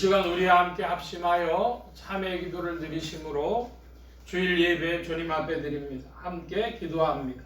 시간 우리와 함께 합심하여 참회 기도를 드리심으로 주일 예배 주님 앞에 드립니다. 함께 기도합니다.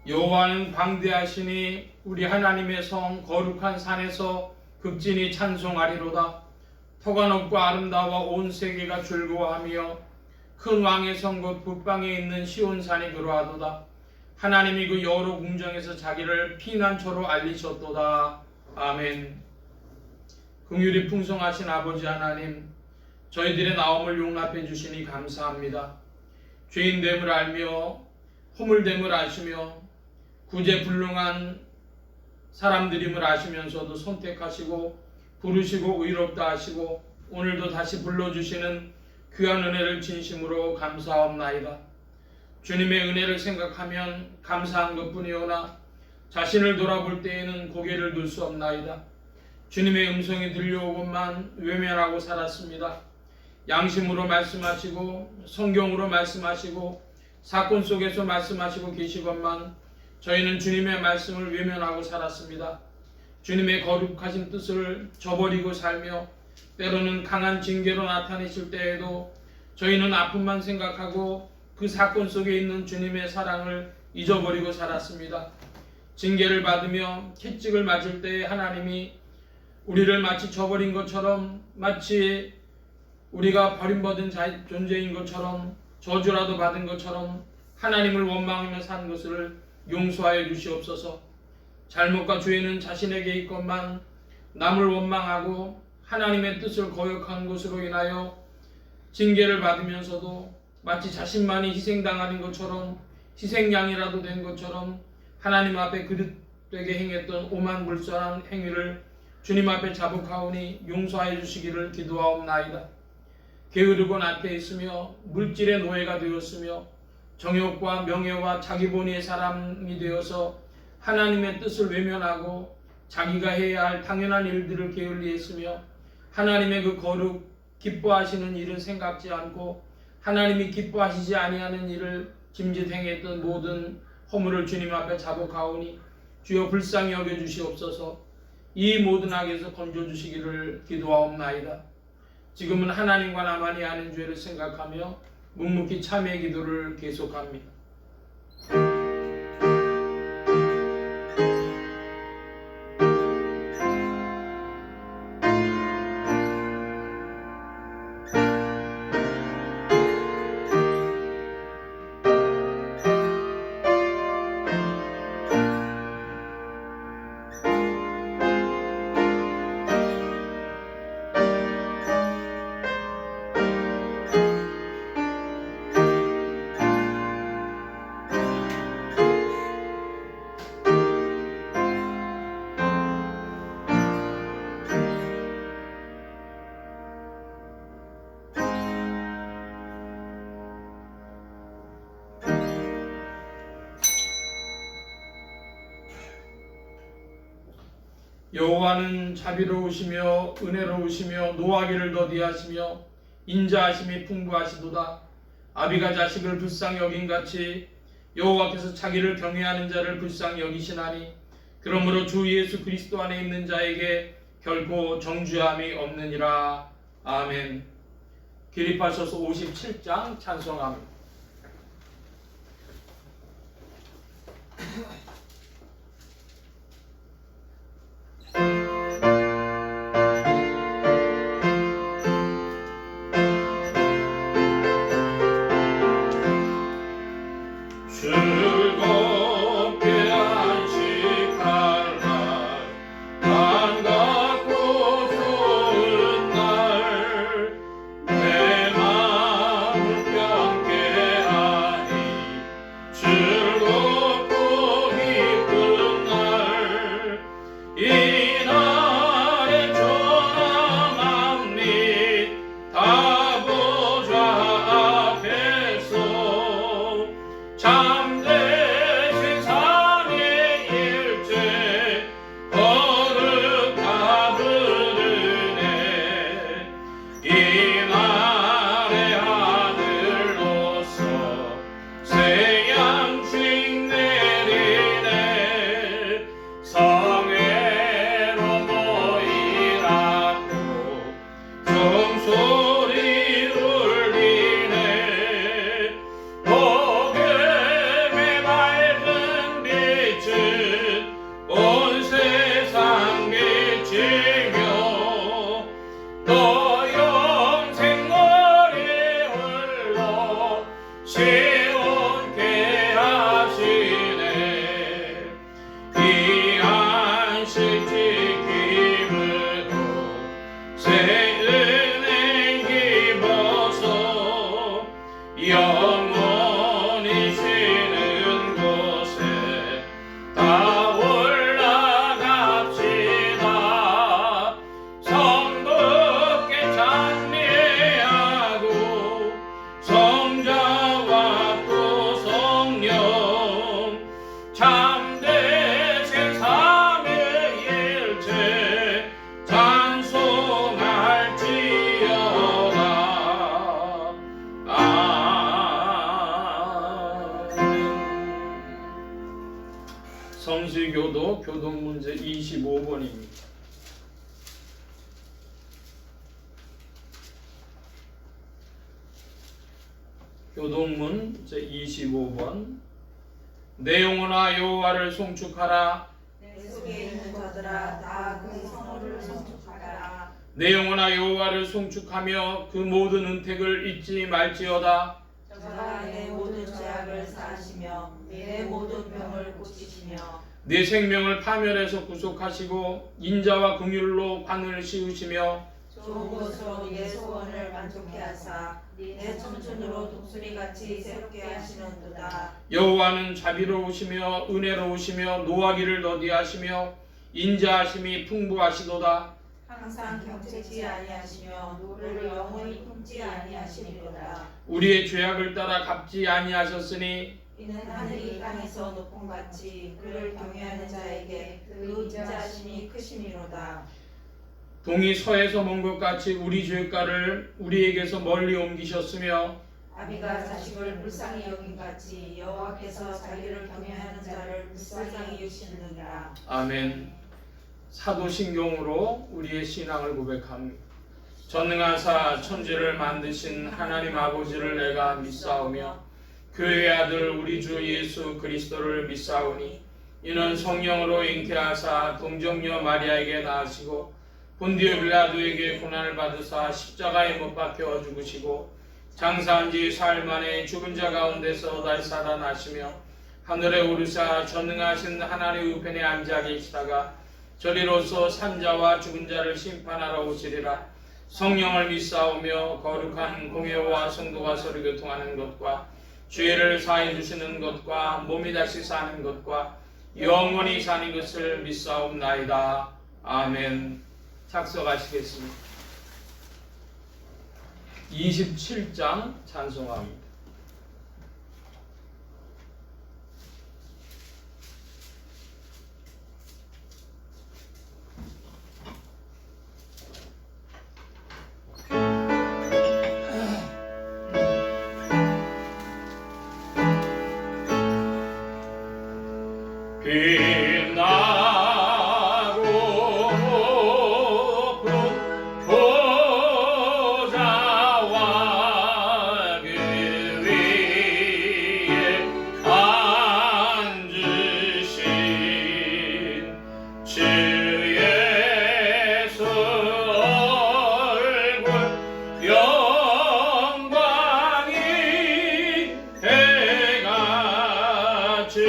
여호와는 광대하시니 우리 하나님의 성 거룩한 산에서 극진히 찬송하리로다. 터가 높고 아름다워 온 세계가 즐거워하며 큰 왕의 성 곧 북방에 있는 시온산이 그러하도다. 하나님이 그 여러 궁정에서 자기를 피난처로 알리셨도다. 아멘. 긍휼이 풍성하신 아버지 하나님, 저희들의 나옴을 용납해 주시니 감사합니다. 죄인됨을 알며 허물됨을 아시며 구제불능한 사람들임을 아시면서도 선택하시고 부르시고 의롭다 하시고 오늘도 다시 불러주시는 귀한 은혜를 진심으로 감사하옵나이다. 주님의 은혜를 생각하면 감사한 것뿐이오나 자신을 돌아볼 때에는 고개를 들 수 없나이다. 주님의 음성이 들려오건만 외면하고 살았습니다. 양심으로 말씀하시고 성경으로 말씀하시고 사건 속에서 말씀하시고 계시건만 저희는 주님의 말씀을 외면하고 살았습니다. 주님의 거룩하신 뜻을 저버리고 살며 때로는 강한 징계로 나타내실 때에도 저희는 아픔만 생각하고 그 사건 속에 있는 주님의 사랑을 잊어버리고 살았습니다. 징계를 받으며 채찍을 맞을 때에 하나님이 우리를 마치 저버린 것처럼, 마치 우리가 버림받은 존재인 것처럼, 저주라도 받은 것처럼 하나님을 원망하며 산 것을 용서하여 주시옵소서. 잘못과 죄는 자신에게 있건만 남을 원망하고 하나님의 뜻을 거역한 것으로 인하여 징계를 받으면서도 마치 자신만이 희생당하는 것처럼, 희생양이라도 된 것처럼 하나님 앞에 그릇되게 행했던 오만불선한 행위를 주님 앞에 자복하오니 용서하여 주시기를 기도하옵나이다. 게으르고 나태했으며 물질의 노예가 되었으며 정욕과 명예와 자기본위의 사람이 되어서 하나님의 뜻을 외면하고 자기가 해야 할 당연한 일들을 게을리했으며 하나님의 그 거룩 기뻐하시는 일은 생각지 않고 하나님이 기뻐하시지 아니하는 일을 짐짓 행했던 모든 허물을 주님 앞에 자복하오니 주여 불쌍히 여겨주시옵소서. 이 모든 악에서 건져주시기를 기도하옵나이다. 지금은 하나님과 나만이 아는 죄를 생각하며 묵묵히 참회 기도를 계속합니다. 여호와는 자비로우시며 은혜로우시며 노하기를 더디하시며 인자하심이 풍부하시도다. 아비가 자식을 불쌍히 여긴같이 여호와께서 자기를 경외하는 자를 불쌍히 여기시나니 그러므로 주 예수 그리스도 안에 있는 자에게 결코 정죄함이 없느니라. 아멘. 기립하셔서 57장 찬송합니다. 반갑고 좋은 날 내 맘 성수교도 교동문제 25번입니다. 교동문 제25번. 내 영혼아 여호와를 송축하라. 내 속에 있는 자들아 다 그 성호를 송축하라. 내 영혼아 여호와를 송축하며 그 모든 은택을 잊지 말지어다. 저가 내 모든 죄악을 사하시며 내 모든 병을 고치시며 내 생명을 파멸해서 구속하시고 인자와 긍휼로 관을 씌우시며 좋은 것으로 내 소원을 만족해 하사 내 청춘으로 독수리같이 새롭게 하시는도다. 여호와는 자비로우시며 은혜로우시며 노하기를 더디하시며 인자하심이 풍부하시도다. 항상 경책지 아니하시며 노를 영원히 품지 아니하시리로다. 우리의 죄악을 따라 갚지 아니하셨으니 이는 하늘이 땅에서 높음같이 그를 경외하는 자에게 그 인자하심이 크심이로다. 동이 서에서 먼 것 같이 우리 죄가를 우리에게서 멀리 옮기셨으며 아비가 자식을 불쌍히 여김같이 여호와께서 자기를 경외하는 자를 불쌍히 여기시느니라. 아멘. 사도신경으로 우리의 신앙을 고백합니다. 전능하사 천지를 만드신 하나님 아버지를 내가 믿사오며 그의 아들 우리 주 예수 그리스도를 믿사오니 이는 성령으로 잉태하사 동정녀 마리아에게 낳으시고 본디오 빌라도에게 고난을 받으사 십자가에 못 박혀 죽으시고 장사한 지 사흘 만에 죽은 자 가운데서 다시 살아나시며 하늘에 오르사 전능하신 하나님의 우편에 앉아 계시다가 저리로서 산자와 죽은 자를 심판하러 오시리라. 성령을 믿사오며 거룩한 공회와 성도가 서로 교통하는 것과 죄를 사해 주시는 것과 몸이 다시 사는 것과 영원히 사는 것을 믿사옵나이다. 아멘. 착석하시겠습니다. 27장 찬송합니다. 빛나고 높은 보좌와 그 위에 앉으신 주의 수 얼굴 영광이 해같이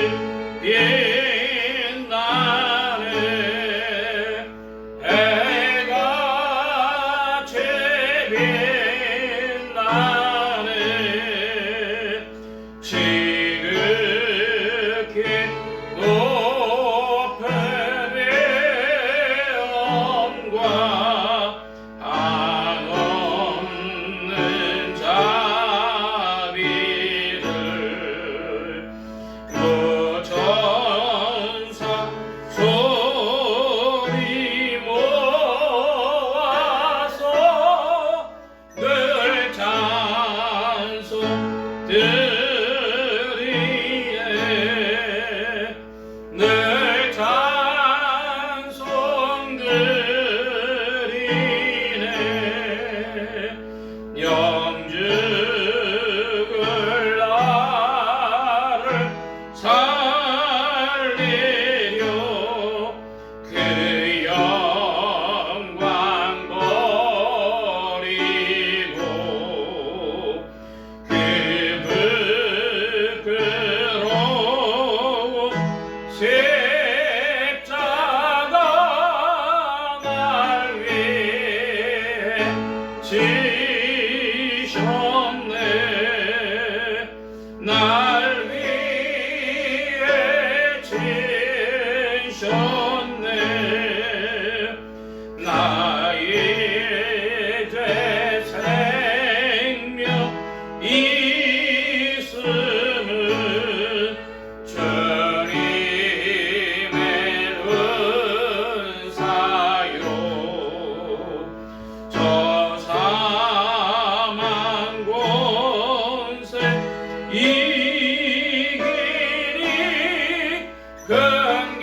이길이 큰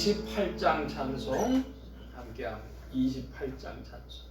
28장 찬송 함께합니다. 28장 찬송.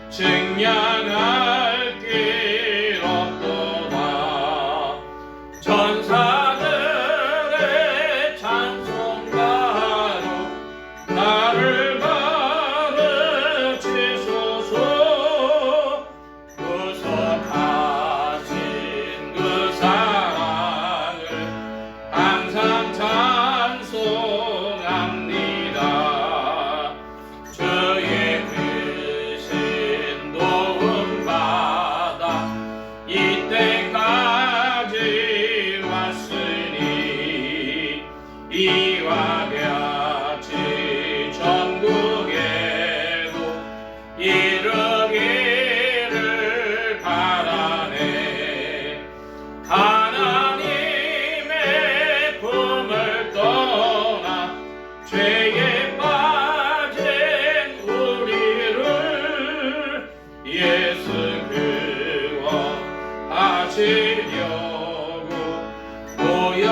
증량할 길 없도다. 전사들의 찬송가로 나를 가르치소서. 구속하신 그 사랑을 항상 찬송합니다. 주의 크신 도움받아 이때까지 왔으니 이와 같이 전국에도 이르기를 바라네. 하나님의 품을 떠나 죄에 빠진 우리를 예수 구원하시려고 보혈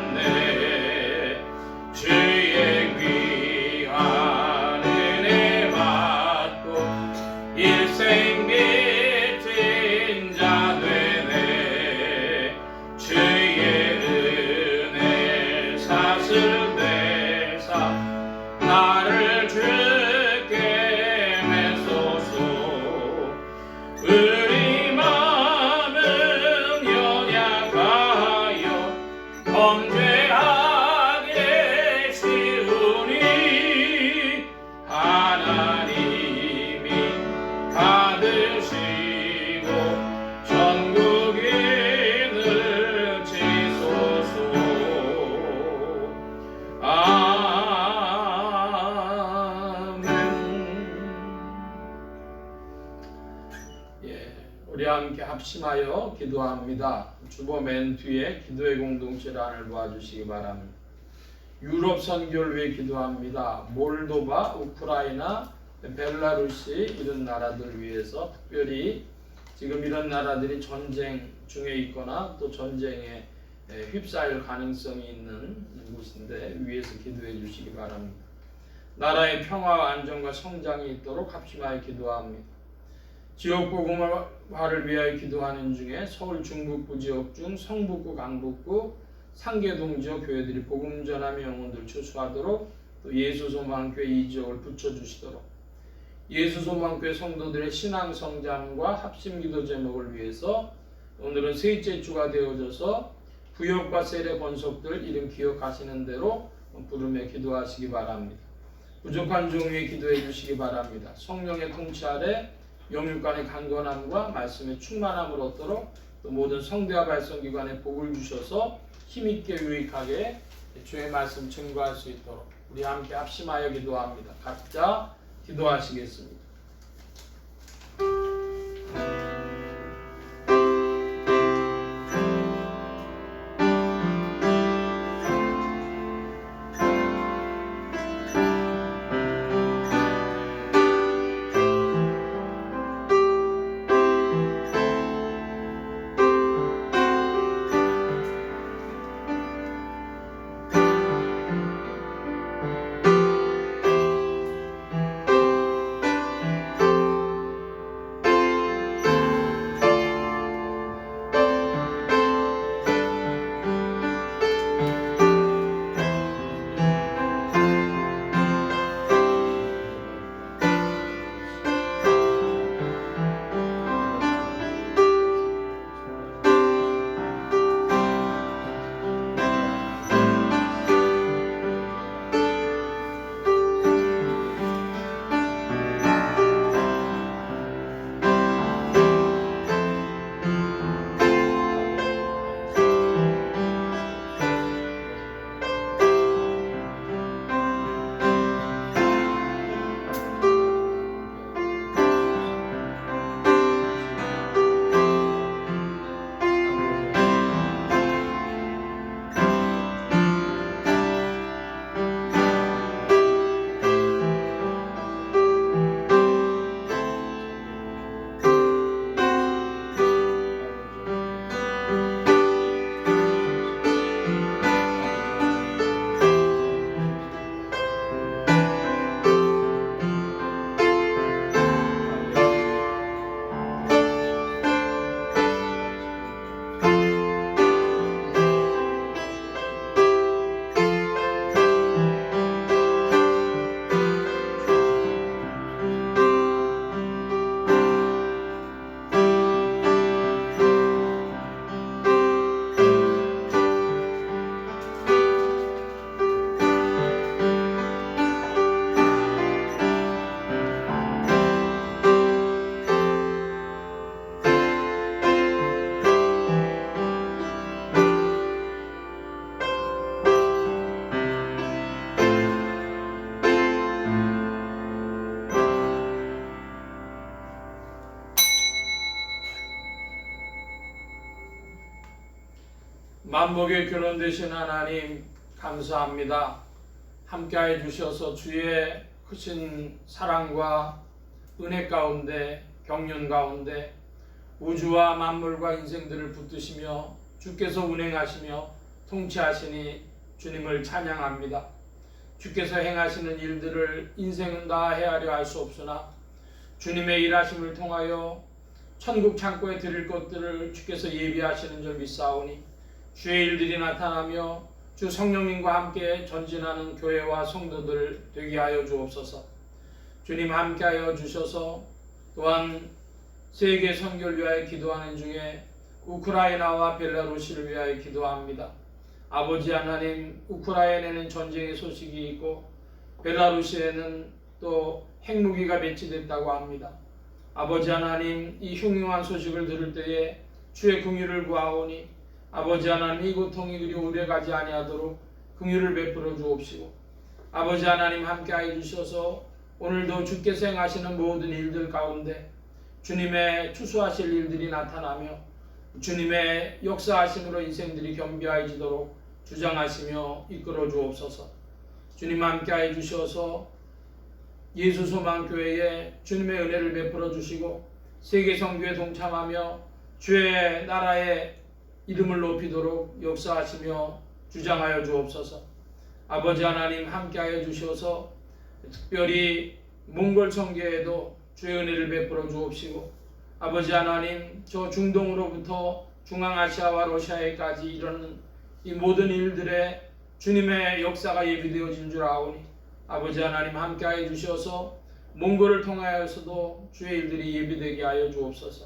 흘려주셨네. 주의 귀한 은혜 받고 일생 빚진 자 되네. 주의 은혜 사슬 대사 나를 주께 매소서. 우리 마음은 연약하여 범죄하기 쉬우니 하나님이 받으시고 전국인을 지소서. 아멘. 우리 함께 합심하여 기도합니다. 주보 맨 뒤에 기도의 공동체란을 도와주시기 바랍니다. 유럽 선교를 위해 기도합니다. 몰도바, 우크라이나, 벨라루시 이런 나라들 위해서 특별히 지금 이런 나라들이 전쟁 중에 있거나 또 전쟁에 휩싸일 가능성이 있는 곳인데 위해서 기도해 주시기 바랍니다. 나라의 평화와 안정과 성장이 있도록 합심하여 기도합니다. 지역 복음화를 위하여 기도하는 중에 서울 중북부 지역 중 성북구, 강북구, 상계동 지역 교회들이 복음 전함의 영혼들 추수하도록 또 예수소망교회 이 지역을 붙여주시도록 예수소망교회 성도들의 신앙 성장과 합심기도 제목을 위해서 오늘은 셋째 주가 되어져서 구역과 세례 번속들 이름 기억하시는 대로 부르며 기도하시기 바랍니다. 부족한 종류에 기도해 주시기 바랍니다. 성령의 통치 아래 영육간의 강건함과 말씀의 충만함을 얻도록 또 모든 성대와 발성기관에 복을 주셔서 힘있게 유익하게 주의 말씀 증거할 수 있도록 우리 함께 합심하여 기도합니다. 각자 기도하시겠습니다. 만복의 근원 되신 하나님 감사합니다. 함께해 주셔서 주의 크신 사랑과 은혜 가운데 경륜 가운데 우주와 만물과 인생들을 붙드시며 주께서 운행하시며 통치하시니 주님을 찬양합니다. 주께서 행하시는 일들을 인생은 다 헤아려 할 수 없으나 주님의 일하심을 통하여 천국 창고에 드릴 것들을 주께서 예비하시는 줄 믿사오니 주의 일들이 나타나며 주 성령님과 함께 전진하는 교회와 성도들 되게 하여 주옵소서. 주님 함께하여 주셔서 또한 세계 선교를 위하여 기도하는 중에 우크라이나와 벨라루시를 위하여 기도합니다. 아버지 하나님, 우크라이나에는 전쟁의 소식이 있고 벨라루시에는 또 핵무기가 배치됐다고 합니다. 아버지 하나님, 이 흉흉한 소식을 들을 때에 주의 긍휼을 구하오니 아버지 하나님, 이 고통이 그리 오래가지 아니하도록 긍휼을 베풀어 주옵시고 아버지 하나님 함께하여 주셔서 오늘도 주께서 행하시는 모든 일들 가운데 주님의 추수하실 일들이 나타나며 주님의 역사하심으로 인생들이 겸비하여지도록 주장하시며 이끌어 주옵소서. 주님 함께하여 주셔서 예수소망교회에 주님의 은혜를 베풀어 주시고 세계선교에 동참하며 주의 나라의 이름을 높이도록 역사하시며 주장하여 주옵소서. 아버지 하나님 함께하여 주셔서 특별히 몽골 선교에도 주의 은혜를 베풀어 주옵시고 아버지 하나님, 저 중동으로부터 중앙아시아와 러시아에까지 이르는 이 모든 일들에 주님의 역사가 예비되어진 줄 아오니 아버지 하나님 함께하여 주셔서 몽골을 통하여서도 주의 일들이 예비되게 하여 주옵소서.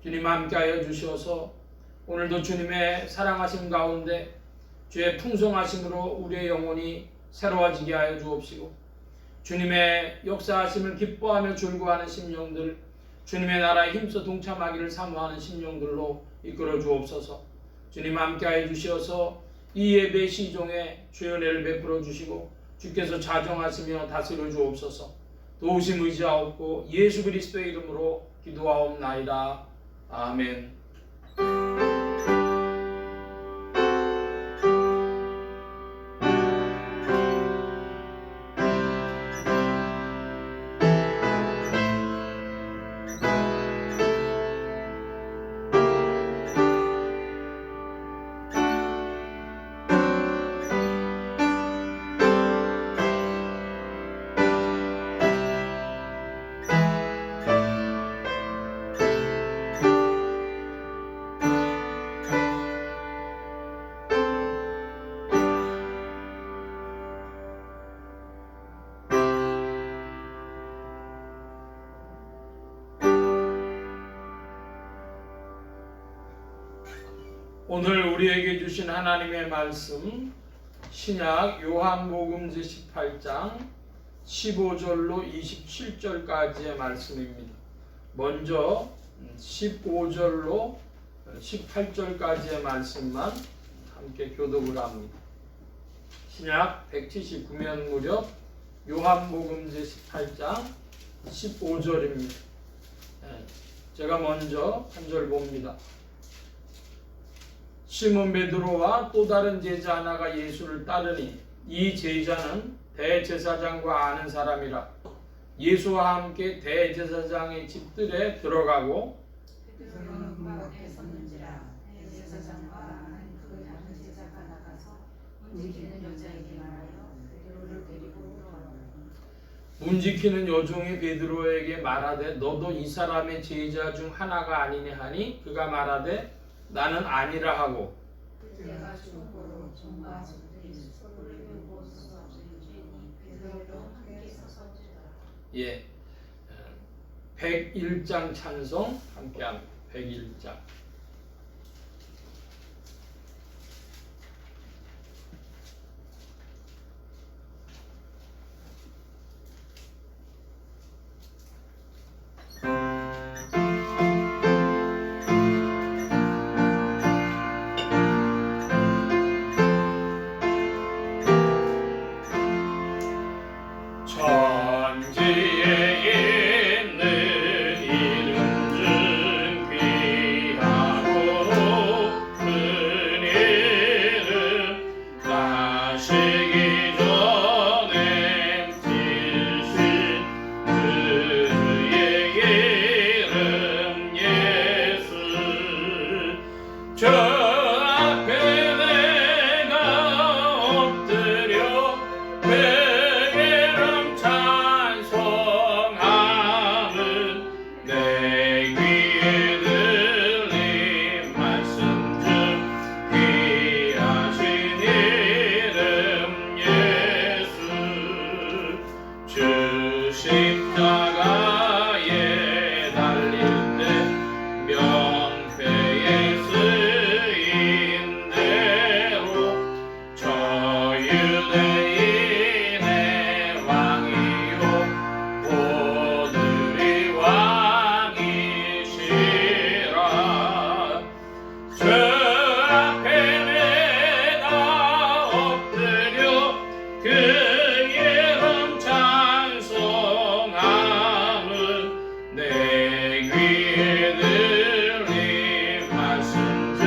주님 함께하여 주셔서 오늘도 주님의 사랑하심 가운데 주의 풍성하심으로 우리의 영혼이 새로워지게 하여 주옵시고 주님의 역사하심을 기뻐하며 즐거워하는 심령들, 주님의 나라에 힘써 동참하기를 사모하는 심령들로 이끌어 주옵소서. 주님 함께하여 주셔서 이 예배 시종에 주의 은혜를 베풀어 주시고 주께서 자정하시며 다스려 주옵소서. 도우심 의지하옵고 예수 그리스도의 이름으로 기도하옵나이다. 아멘. 오늘 우리에게 주신 하나님의 말씀 신약 요한복음제 18장 15절로 27절까지의 말씀입니다. 먼저 15절로 18절까지의 말씀만 함께 교독을 합니다. 신약 179면 무렵 요한복음제 18장 15절입니다. 제가 먼저 한 절 봅니다. 시몬 베드로와 또 다른 제자 하나가 예수를 따르니 이 제자는 대제사장과 아는 사람이라 예수와 함께 대제사장의 집들에 들어가고 문지키는 여종이 베드로에게 말하되 너도 이 사람의 제자 중 하나가 아니냐 하니 그가 말하되 나는 아니라 하고 내가 중고로 종과 집들이 서로를 보고 서서 죄니 베드로도 함께 서서지라. 예, 101장 찬송 함께합니다. 101장. 천지에 있는 이름 중 귀한 저 앞에 내가 엎드려 그 이름 찬송함은 내 귀에 들린 말씀 중 귀하신 이름 예수 주 십자가에 달릴 때 명패에 쓰인 대로 저 유대인의 왕이요 오늘의 왕이시라 저 앞에 내가 엎드려 그 이름 찬송함은 내 귀에 들린 말씀 중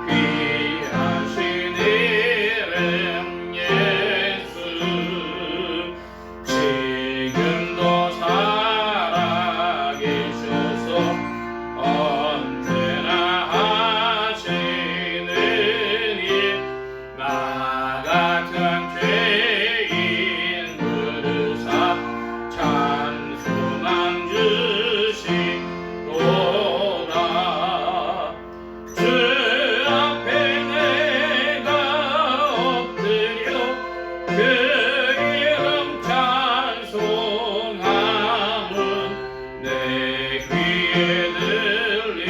귀하신 이름 예수 지금도 살아계셔서 언제나 하시는 일 나 같은 죄인 부르사 찬송함 주시도다 주 앞에 내가 엎드려 그 이름 찬송함은 내 귀에 들린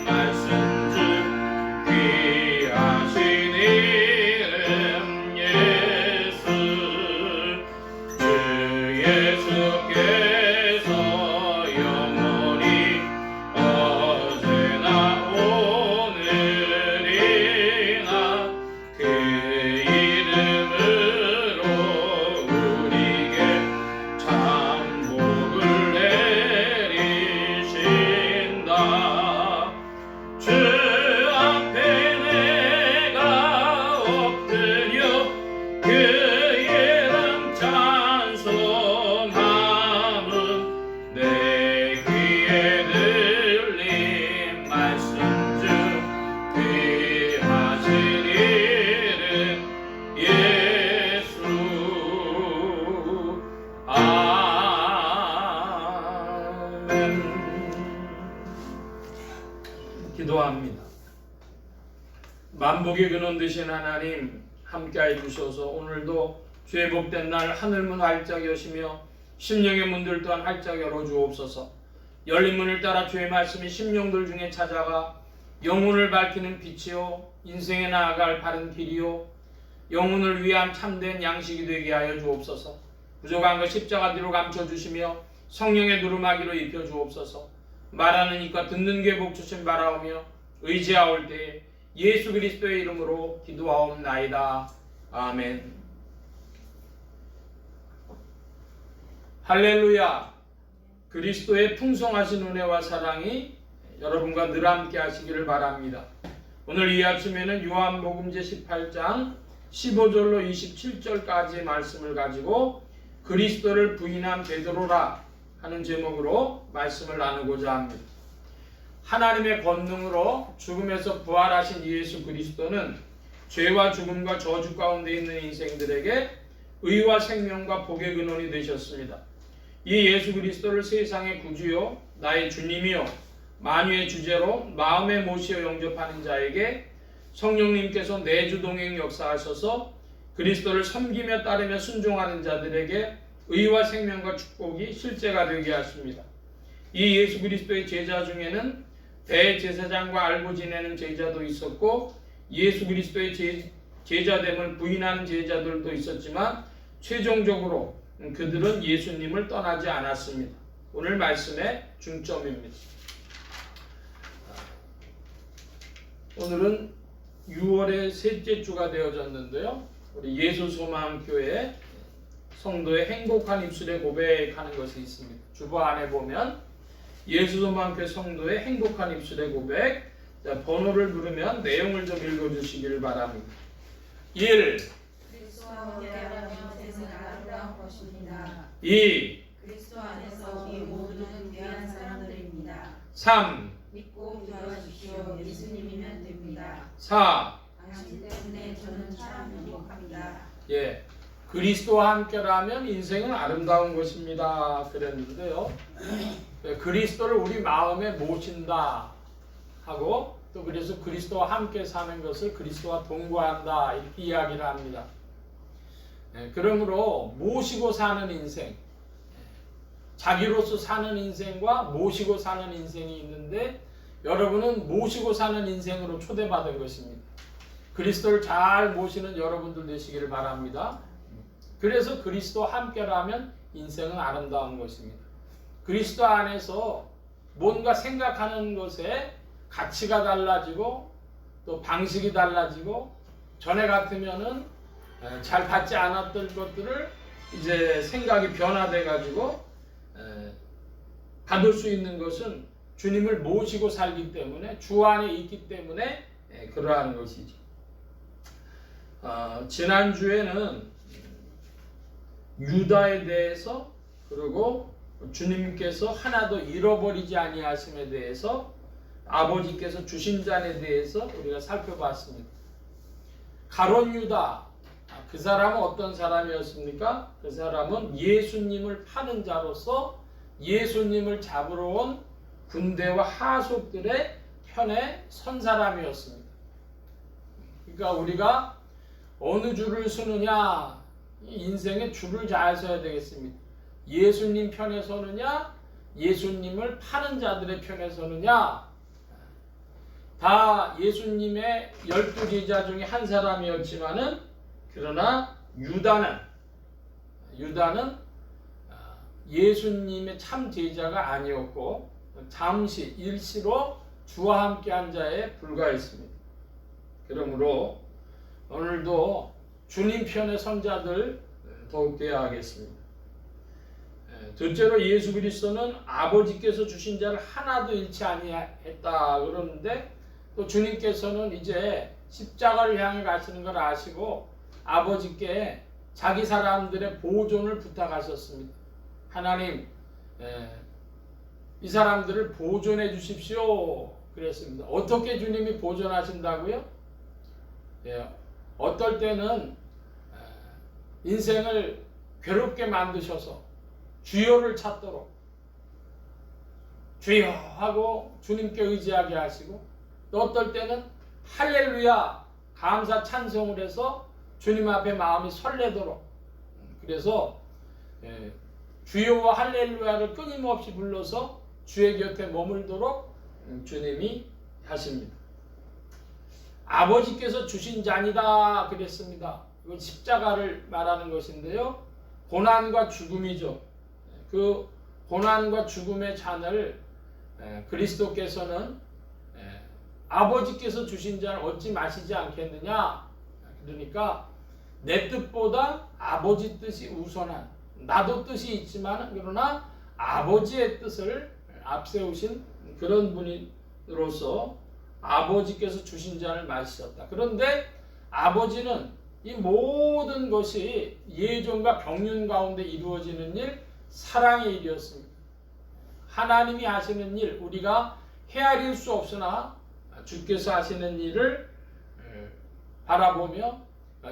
말씀 중 귀하신 이름 예수 주 예수께서 영원히 어제나 오늘이나 그 이름으로 우리에게 참 복을 내리신다 주 앞에 내가 엎드려 그 이름 찬송함은 내 귀에 들린 말씀 중 귀하신 이름 예수 아멘. 기도합니다. 만복의 근원 되신 하나님 함께해 주셔서 오늘도 주의 복된 날 하늘문 활짝 여시며 심령의 문들 또한 활짝 열어주옵소서. 열린 문을 따라 주의 말씀이 심령들 중에 찾아가 영혼을 밝히는 빛이요 인생에 나아갈 바른 길이요 영혼을 위한 참된 양식이 되게 하여 주옵소서. 부족한 것 십자가 뒤로 감춰주시며 성령의 두루마기로 입혀주옵소서. 말하는 이과 듣는 귀에 복 주심 바라오며 의지하올 때에 예수 그리스도의 이름으로 기도하옵나이다. 아멘. 할렐루야. 그리스도의 풍성하신 은혜와 사랑이 여러분과 늘 함께 하시기를 바랍니다. 오늘 이 아침에는 요한복음 제18장 15절로 27절까지의 말씀을 가지고 그리스도를 부인한 베드로라 하는 제목으로 말씀을 나누고자 합니다. 하나님의 권능으로 죽음에서 부활하신 예수 그리스도는 죄와 죽음과 저주 가운데 있는 인생들에게 의와 생명과 복의 근원이 되셨습니다. 이 예수 그리스도를 세상의 구주요 나의 주님이요 만유의 주제로 마음에 모시어 영접하는 자에게 성령님께서 내주동행 역사하셔서 그리스도를 섬기며 따르며 순종하는 자들에게 의와 생명과 축복이 실제가 되게 하십니다. 이 예수 그리스도의 제자 중에는 대제사장과 알고 지내는 제자도 있었고 예수 그리스도의 제자됨을 부인하는 제자들도 있었지만 최종적으로 그들은 예수님을 떠나지 않았습니다. 오늘 말씀의 중점입니다. 오늘은 6월의 셋째 주가 되어졌는데요. 우리 예수소망교회 성도의 행복한 입술에 고백하는 것이 있습니다. 주보 안에 보면 예수소망교회 성도의 행복한 입술의 고백, 번호를 누르면 내용을 좀 읽어주시기를 바랍니다. 1. 그리스도와 함께하는 세상 아름다운 것입니다. 2. 그리스도 안에서 우리 모두는 귀한 사람들입니다. 3. 믿고 기도하십시오. 예수님이면 됩니다. 4. 당신 때문에 저는 참 행복합니다. 예, 그리스도와 함께라면 인생은 아름다운 것입니다. 그랬는데요. 그리스도를 우리 마음에 모신다 하고 또 그래서 그리스도와 함께 사는 것을 그리스도와 동거한다 이렇게 이야기를 합니다. 그러므로 모시고 사는 인생, 자기로서 사는 인생과 모시고 사는 인생이 있는데 여러분은 모시고 사는 인생으로 초대받은 것입니다. 그리스도를 잘 모시는 여러분들 되시기를 바랍니다. 그래서 그리스도와 함께라면 인생은 아름다운 것입니다. 그리스도 안에서 뭔가 생각하는 것에 가치가 달라지고 또 방식이 달라지고 전에 같으면은 잘 받지 않았던 것들을 이제 생각이 변화돼 가지고 받을 수 있는 것은 주님을 모시고 살기 때문에 주 안에 있기 때문에 그러한 것이죠. 지난주에는 유다에 대해서 그리고 주님께서 하나도 잃어버리지 아니하심에 대해서 아버지께서 주신 잔에 대해서 우리가 살펴봤습니다. 가룟 유다, 그 사람은 어떤 사람이었습니까? 그 사람은 예수님을 파는 자로서 예수님을 잡으러 온 군대와 하속들의 편에 선 사람이었습니다. 그러니까 우리가 어느 줄을 서느냐, 인생의 줄을 잘 서야 되겠습니다. 예수님 편에 서느냐, 예수님을 파는 자들의 편에 서느냐. 다 예수님의 12제자 중에 한 사람이었지만은 그러나 유다는 예수님의 참 제자가 아니었고 잠시 일시로 주와 함께한 자에 불과했습니다. 그러므로 오늘도 주님 편의 선자들 더욱 되어야 하겠습니다. 둘째로 예수 그리스도는 아버지께서 주신 자를 하나도 잃지 아니했다 그러는데 또 주님께서는 이제 십자가를 향해 가시는 걸 아시고 아버지께 자기 사람들의 보존을 부탁하셨습니다. 하나님, 이 사람들을 보존해 주십시오 그랬습니다. 어떻게 주님이 보존하신다고요? 어떨 때는 인생을 괴롭게 만드셔서 주여를 찾도록 주여 하고 주님께 의지하게 하시고 또 어떨 때는 할렐루야 감사 찬송을 해서 주님 앞에 마음이 설레도록 그래서 주여와 할렐루야를 끊임없이 불러서 주의 곁에 머물도록 주님이 하십니다. 아버지께서 주신 잔이다 그랬습니다. 이건 십자가를 말하는 것인데요. 고난과 죽음이죠. 그 고난과 죽음의 잔을 그리스도께서는 아버지께서 주신 잔을 어찌 마시지 않겠느냐. 그러니까 내 뜻보다 아버지 뜻이 우선한, 나도 뜻이 있지만 그러나 아버지의 뜻을 앞세우신 그런 분으로서 아버지께서 주신 잔을 마시셨다. 그런데 아버지는 이 모든 것이 예정과 병륜 가운데 이루어지는 일, 사랑의 일이었습니다. 하나님이 하시는 일, 우리가 헤아릴 수 없으나 주께서 하시는 일을 바라보며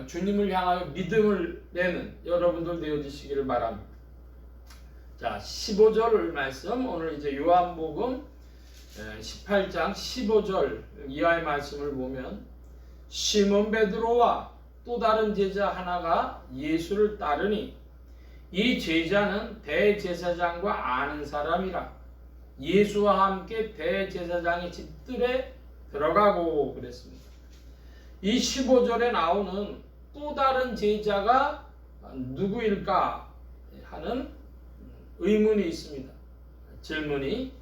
주님을 향하여 믿음을 내는 여러분들 되어주시기를 바랍니다. 자, 15절 말씀, 오늘 이제 요한복음 18장 15절 이하의 말씀을 보면 시몬 베드로와 또 다른 제자 하나가 예수를 따르니 이 제자는 대제사장과 아는 사람이라 예수와 함께 대제사장의 집들에 들어가고 그랬습니다. 이 15절에 나오는 또 다른 제자가 누구일까 하는 의문이 있습니다. 질문이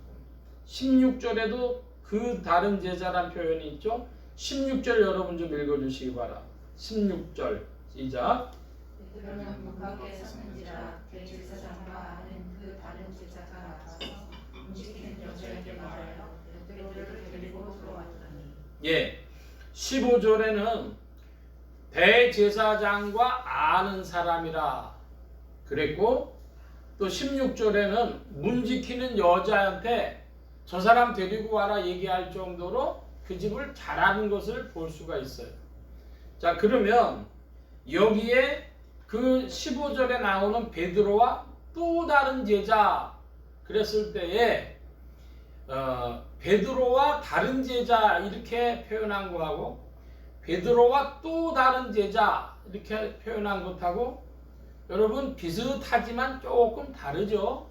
16절에도 그 다른 제자란 표현이 있죠. 16절 여러분 좀 읽어주시기 바랍니다. 16절 시작. 베드로는 문 밖에 섰는지라 대제사장과 아는 그 다른 제자가 나와서 움직이는 여자에게 말하여 베드로를 데리고 들어왔더니 예, 15절에는 대제사장과 아는 사람이라 그랬고 또 16절에는 문 지키는 여자한테 저 사람 데리고 와라 얘기할 정도로 그 그 집을 잘하는 것을 볼 수가 있어요. 자, 그러면 여기에 그 15절에 나오는 베드로와 또 다른 제자 그랬을 때에 베드로와 다른 제자 이렇게 표현한 거하고 베드로와 또 다른 제자 이렇게 표현한 것하고 여러분 비슷하지만 조금 다르죠.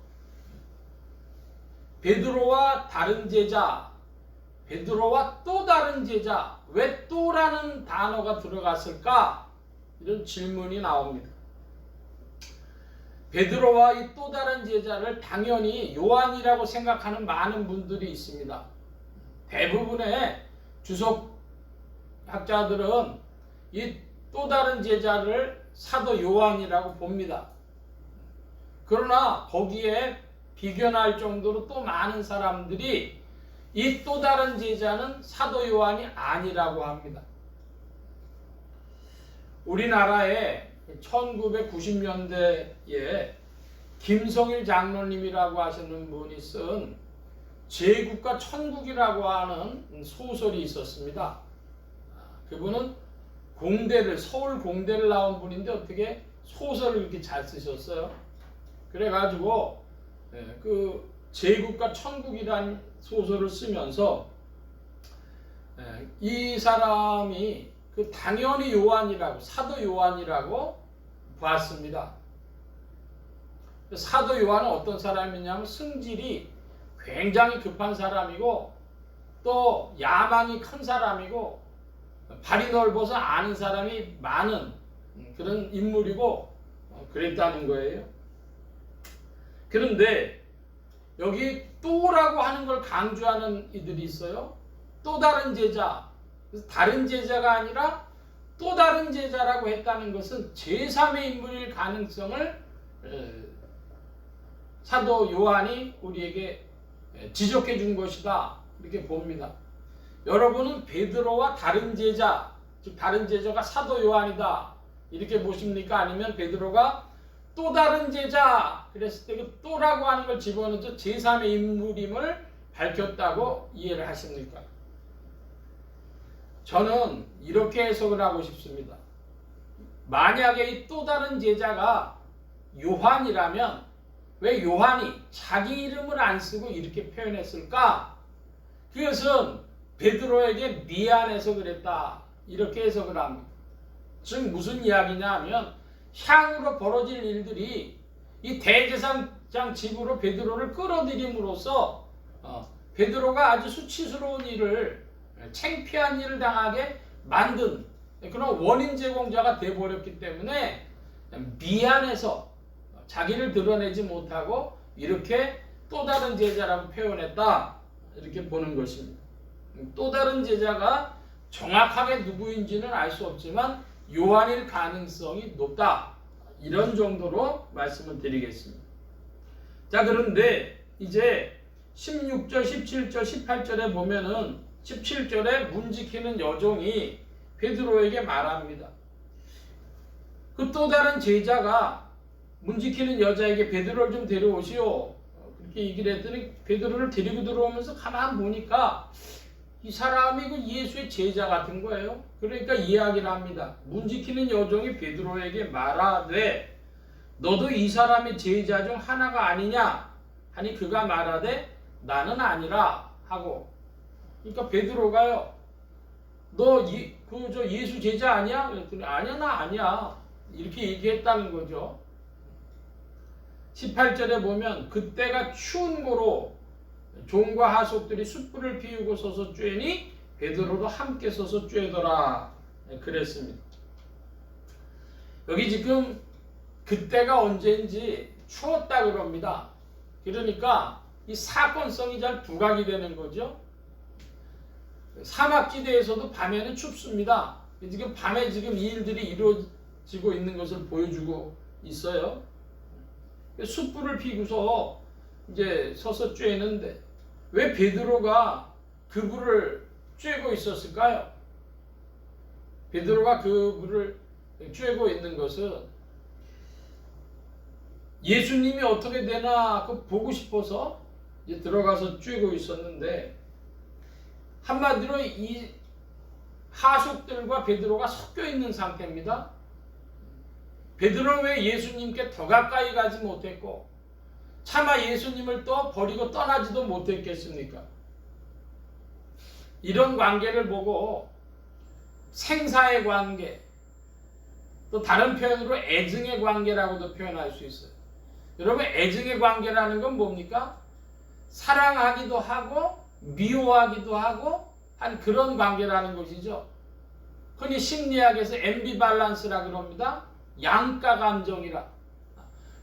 베드로와 다른 제자, 베드로와 또 다른 제자, 왜 또라는 단어가 들어갔을까? 이런 질문이 나옵니다. 베드로와 이 또 다른 제자를 당연히 요한이라고 생각하는 많은 분들이 있습니다. 대부분의 주석학자들은 이 또 다른 제자를 사도 요한이라고 봅니다. 그러나 거기에 비견할 정도로 또 많은 사람들이 이 또 다른 제자는 사도 요한이 아니라고 합니다. 우리나라에 1990년대에 김성일 장로님이라고 하시는 분이 쓴 제국과 천국이라고 하는 소설이 있었습니다. 그분은 서울 공대를 나온 분인데 어떻게 소설을 이렇게 잘 쓰셨어요. 그래가지고 그 제국과 천국이라는 소설을 쓰면서 이 사람이 그 당연히 요한이라고 사도 요한이라고 봤습니다. 사도 요한은 어떤 사람이냐면 승질이 굉장히 급한 사람이고 또 야망이 큰 사람이고 발이 넓어서 아는 사람이 많은 그런 인물이고 그랬다는 거예요. 그런데 여기 또라고 하는 걸 강조하는 이들이 있어요. 또 다른 제자. 그래서 다른 제자가 아니라 또 다른 제자라고 했다는 것은 제3의 인물일 가능성을 사도 요한이 우리에게 지적해 준 것이다. 이렇게 봅니다. 여러분은 베드로와 다른 제자, 즉 다른 제자가 사도 요한이다. 이렇게 보십니까? 아니면 베드로가 또 다른 제자 그랬을 때 그 또라고 하는 걸 집어넣어서 제3의 인물임을 밝혔다고 이해를 하십니까? 저는 이렇게 해석을 하고 싶습니다. 만약에 이 또 다른 제자가 요한이라면 왜 요한이 자기 이름을 안 쓰고 이렇게 표현했을까? 그것은 베드로에게 미안해서 그랬다. 이렇게 해석을 합니다. 즉 무슨 이야기냐 하면 향후로 벌어질 일들이 이 대제사장 집으로 베드로를 끌어들임으로써 베드로가 아주 수치스러운 일을 창피한 일을 당하게 만든 그런 원인 제공자가 되어버렸기 때문에 미안해서 자기를 드러내지 못하고 이렇게 또 다른 제자라고 표현했다. 이렇게 보는 것입니다. 또 다른 제자가 정확하게 누구인지는 알 수 없지만 요한일 가능성이 높다. 이런 정도로 말씀을 드리겠습니다. 자, 그런데 이제 16절, 17절, 18절에 보면은 17절에 문 지키는 여종이 베드로에게 말합니다. 그 또 다른 제자가 문 지키는 여자에게 베드로를 좀 데려오시오. 그렇게 얘기를 했더니 베드로를 데리고 들어오면서 가만 보니까 이 사람이 그 예수의 제자 같은 거예요. 그러니까 이야기를 합니다. 문 지키는 여종이 베드로에게 말하되 너도 이 사람의 제자 중 하나가 아니냐 하니 그가 말하되 나는 아니라 하고 그러니까 베드로가요 너 예수 제자 아니야? 그랬더니 아니야 나 아니야 이렇게 얘기했다는 거죠. 18절에 보면 그때가 추운 고로 종과 하속들이 숯불을 피우고 서서 쬐니 베드로도 함께 서서 쬐더라 그랬습니다. 여기 지금 그때가 언제인지 추웠다 그럽니다. 그러니까 이 사건성이 잘 부각이 되는 거죠. 사막지대에서도 밤에는 춥습니다. 지금 밤에 지금 이 일들이 이루어지고 있는 것을 보여주고 있어요. 숯불을 피고서 이제 서서 쬐는데 왜 베드로가 그 불을 쬐고 있었을까요? 베드로가 그 불을 쬐고 있는 것은 예수님이 어떻게 되나 그 보고 싶어서 이제 들어가서 쬐고 있었는데 한마디로 이 하속들과 베드로가 섞여 있는 상태입니다. 베드로는 왜 예수님께 더 가까이 가지 못했고 차마 예수님을 또 버리고 떠나지도 못했겠습니까? 이런 관계를 보고 생사의 관계, 또 다른 표현으로 애증의 관계라고도 표현할 수 있어요. 여러분, 애증의 관계라는 건 뭡니까? 사랑하기도 하고 미워하기도 하고 한 그런 관계라는 것이죠. 흔히 심리학에서 앰비발란스라 그럽니다. 양가 감정이라.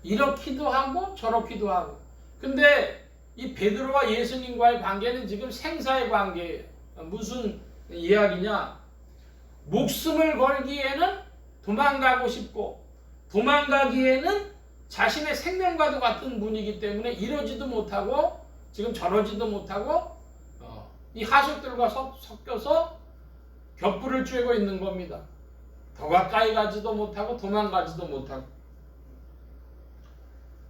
이렇기도 하고 저렇기도 하고. 근데 이 베드로와 예수님과의 관계는 지금 생사의 관계예요. 무슨 이야기냐? 목숨을 걸기에는 도망가고 싶고 도망가기에는 자신의 생명과도 같은 분이기 때문에 이러지도 못하고 지금 저러지도 못하고 이 하속들과 섞여서 격불을 쬐고 있는 겁니다. 더 가까이 가지도 못하고 도망가지도 못하고.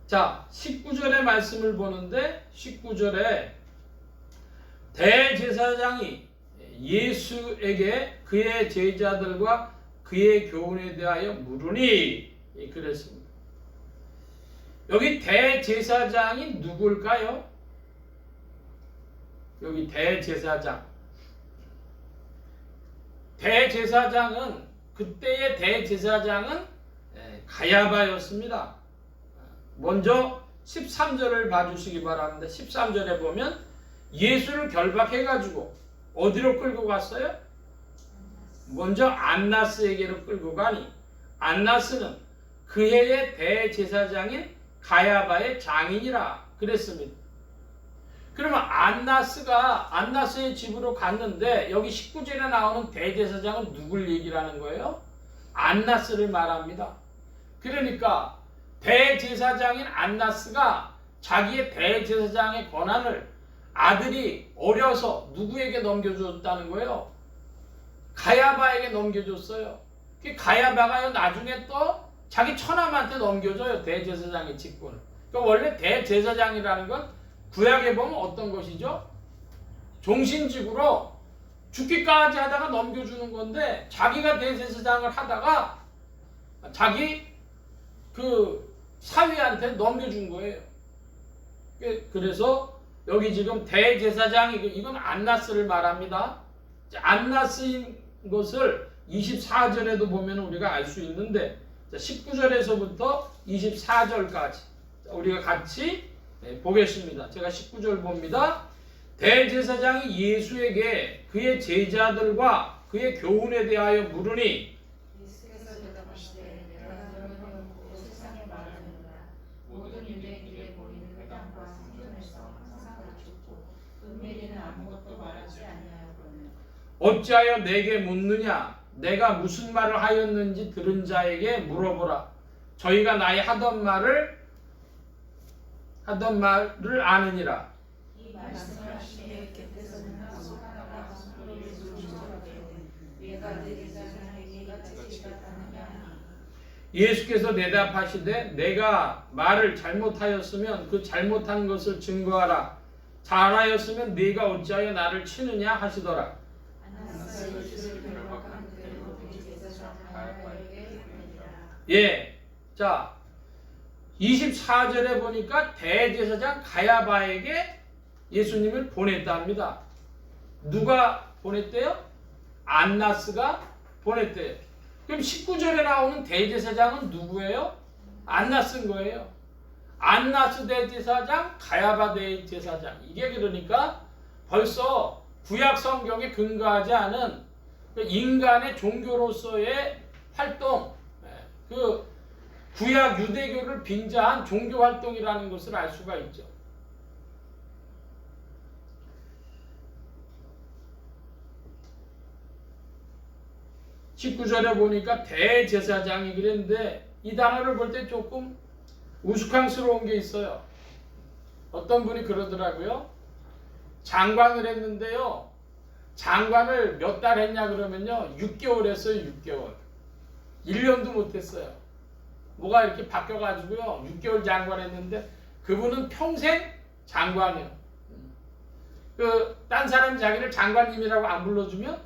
자, 19절의 말씀을 보는데 19절에 대제사장이 예수에게 그의 제자들과 그의 교훈에 대하여 물으니 그랬습니다. 여기 대제사장이 누굴까요? 여기 대제사장. 대제사장은 그때의 대제사장은 가야바였습니다. 먼저 13절을 봐주시기 바랍니다. 13절에 보면 예수를 결박해가지고 어디로 끌고 갔어요? 먼저 안나스에게로 끌고 가니 안나스는 그 해의 대제사장인 가야바의 장인이라 그랬습니다. 그러면 안나스의 집으로 갔는데 여기 19절에 나오는 대제사장은 누굴 얘기라는 거예요? 안나스를 말합니다. 그러니까 대제사장인 안나스가 자기의 대제사장의 권한을 아들이 어려서 누구에게 넘겨줬다는 거예요? 가야바에게 넘겨줬어요. 그 가야바가 나중에 또 자기 처남한테 넘겨줘요. 대제사장의 직분을. 그러니까 원래 대제사장이라는 건 구약에 보면 어떤 것이죠? 종신직으로 죽기까지 하다가 넘겨주는 건데 자기가 대제사장을 하다가 자기 그 사위한테 넘겨준 거예요. 그래서 여기 지금 대제사장이 이건 안나스를 말합니다. 안나스인 것을 24절에도 보면 우리가 알 수 있는데 19절에서부터 24절까지 우리가 같이 보겠습니다. 제가 19절 봅니다. 대제사장이 예수에게 그의 제자들과 그의 교훈에 대하여 물으니 예수께서 대답하시되 내가 너희는 세상의 말을 듣는다. 모든 유대인들의 모리는 회당과 성전에서 항상 갖추고 은밀히는 아무것도 말하지 아니하였거늘 어찌하여 내게 묻느냐? 내가 무슨 말을 하였는지 들은 자에게 물어보라. 저희가 나의 하던 말을 아느니라. 이 말씀을 하시되 곁에서는 하소하다가 소리를 줄줄하게 내가 대제사장에게 같이 받았느냐. 예수께서 대답하시되 내가 말을 잘못하였으면 그 잘못한 것을 증거하라. 잘하였으면 네가 어찌하여 나를 치느냐 하시더라. 안나스가 예수를 결박한 그대로 대제사장 가야바에게 보내니라. 예, 자 24절에 보니까 대제사장 가야바에게 예수님을 보냈답니다. 누가 보냈대요? 안나스가 보냈대요. 그럼 19절에 나오는 대제사장은 누구예요? 안나스인 거예요. 안나스 대제사장, 가야바 대제사장. 이게 그러니까 벌써 구약 성경에 근거하지 않은 인간의 종교로서의 활동, 그 구약 유대교를 빙자한 종교 활동이라는 것을 알 수가 있죠. (19절에) 보니까 대제사장이 그랬는데 이 단어를 볼 때 조금 우스꽝스러운 게 있어요. 어떤 분이 그러더라고요. 장관을 했는데요. 장관을 몇 달 했냐 그러면요. 6개월 했어요. 6개월. 1년도 못 했어요. 뭐가 이렇게 바뀌어가지고요. 6개월 장관 했는데 그분은 평생 장관이에요. 딴 사람이 자기를 장관님이라고 안 불러주면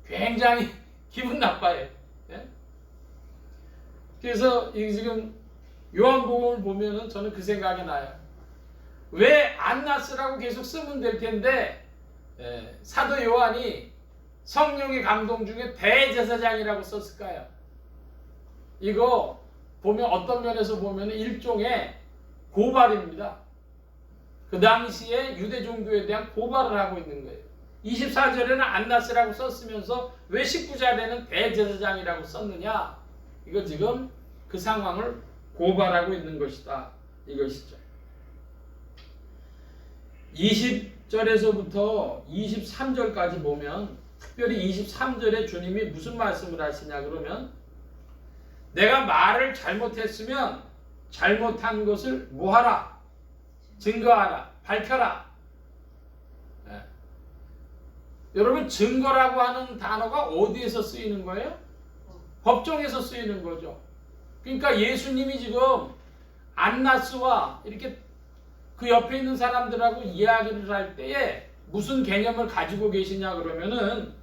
굉장히 기분 나빠요. 예? 그래서 지금 요한복음을 보면은 저는 그 생각이 나요. 왜 안나스라고 계속 쓰면 될 텐데 사도 요한이 성령의 감동 중에 대제사장이라고 썼을까요? 이거 보면 어떤 면에서 보면 일종의 고발입니다. 그 당시에 유대 종교에 대한 고발을 하고 있는 거예요. 24절에는 안나스라고 썼으면서 왜 19절에는 대제사장이라고 썼느냐? 이거 지금 그 상황을 고발하고 있는 것이다. 이것이죠. 20절에서부터 23절까지 보면 특별히 23절에 주님이 무슨 말씀을 하시냐 그러면 내가 말을 잘못했으면 잘못한 것을 뭐하라? 증거하라. 밝혀라. 네. 여러분 증거라고 하는 단어가 어디에서 쓰이는 거예요? 법정에서 쓰이는 거죠. 그러니까 예수님이 지금 안나스와 이렇게 그 옆에 있는 사람들하고 이야기를 할 때에 무슨 개념을 가지고 계시냐 그러면은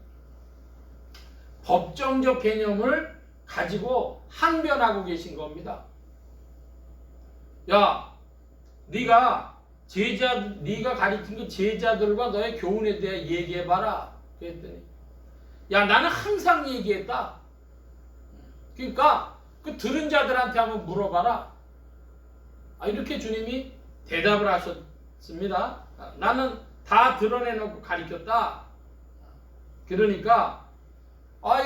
법정적 개념을 가지고 항변하고 계신 겁니다. 야, 네가 가르친 그 제자들과 너의 교훈에 대해 얘기해봐라. 그랬더니 야, 나는 항상 얘기했다. 그러니까 그 들은 자들한테 한번 물어봐라. 이렇게 주님이 대답을 하셨습니다. 나는 다 드러내놓고 가르쳤다. 그러니까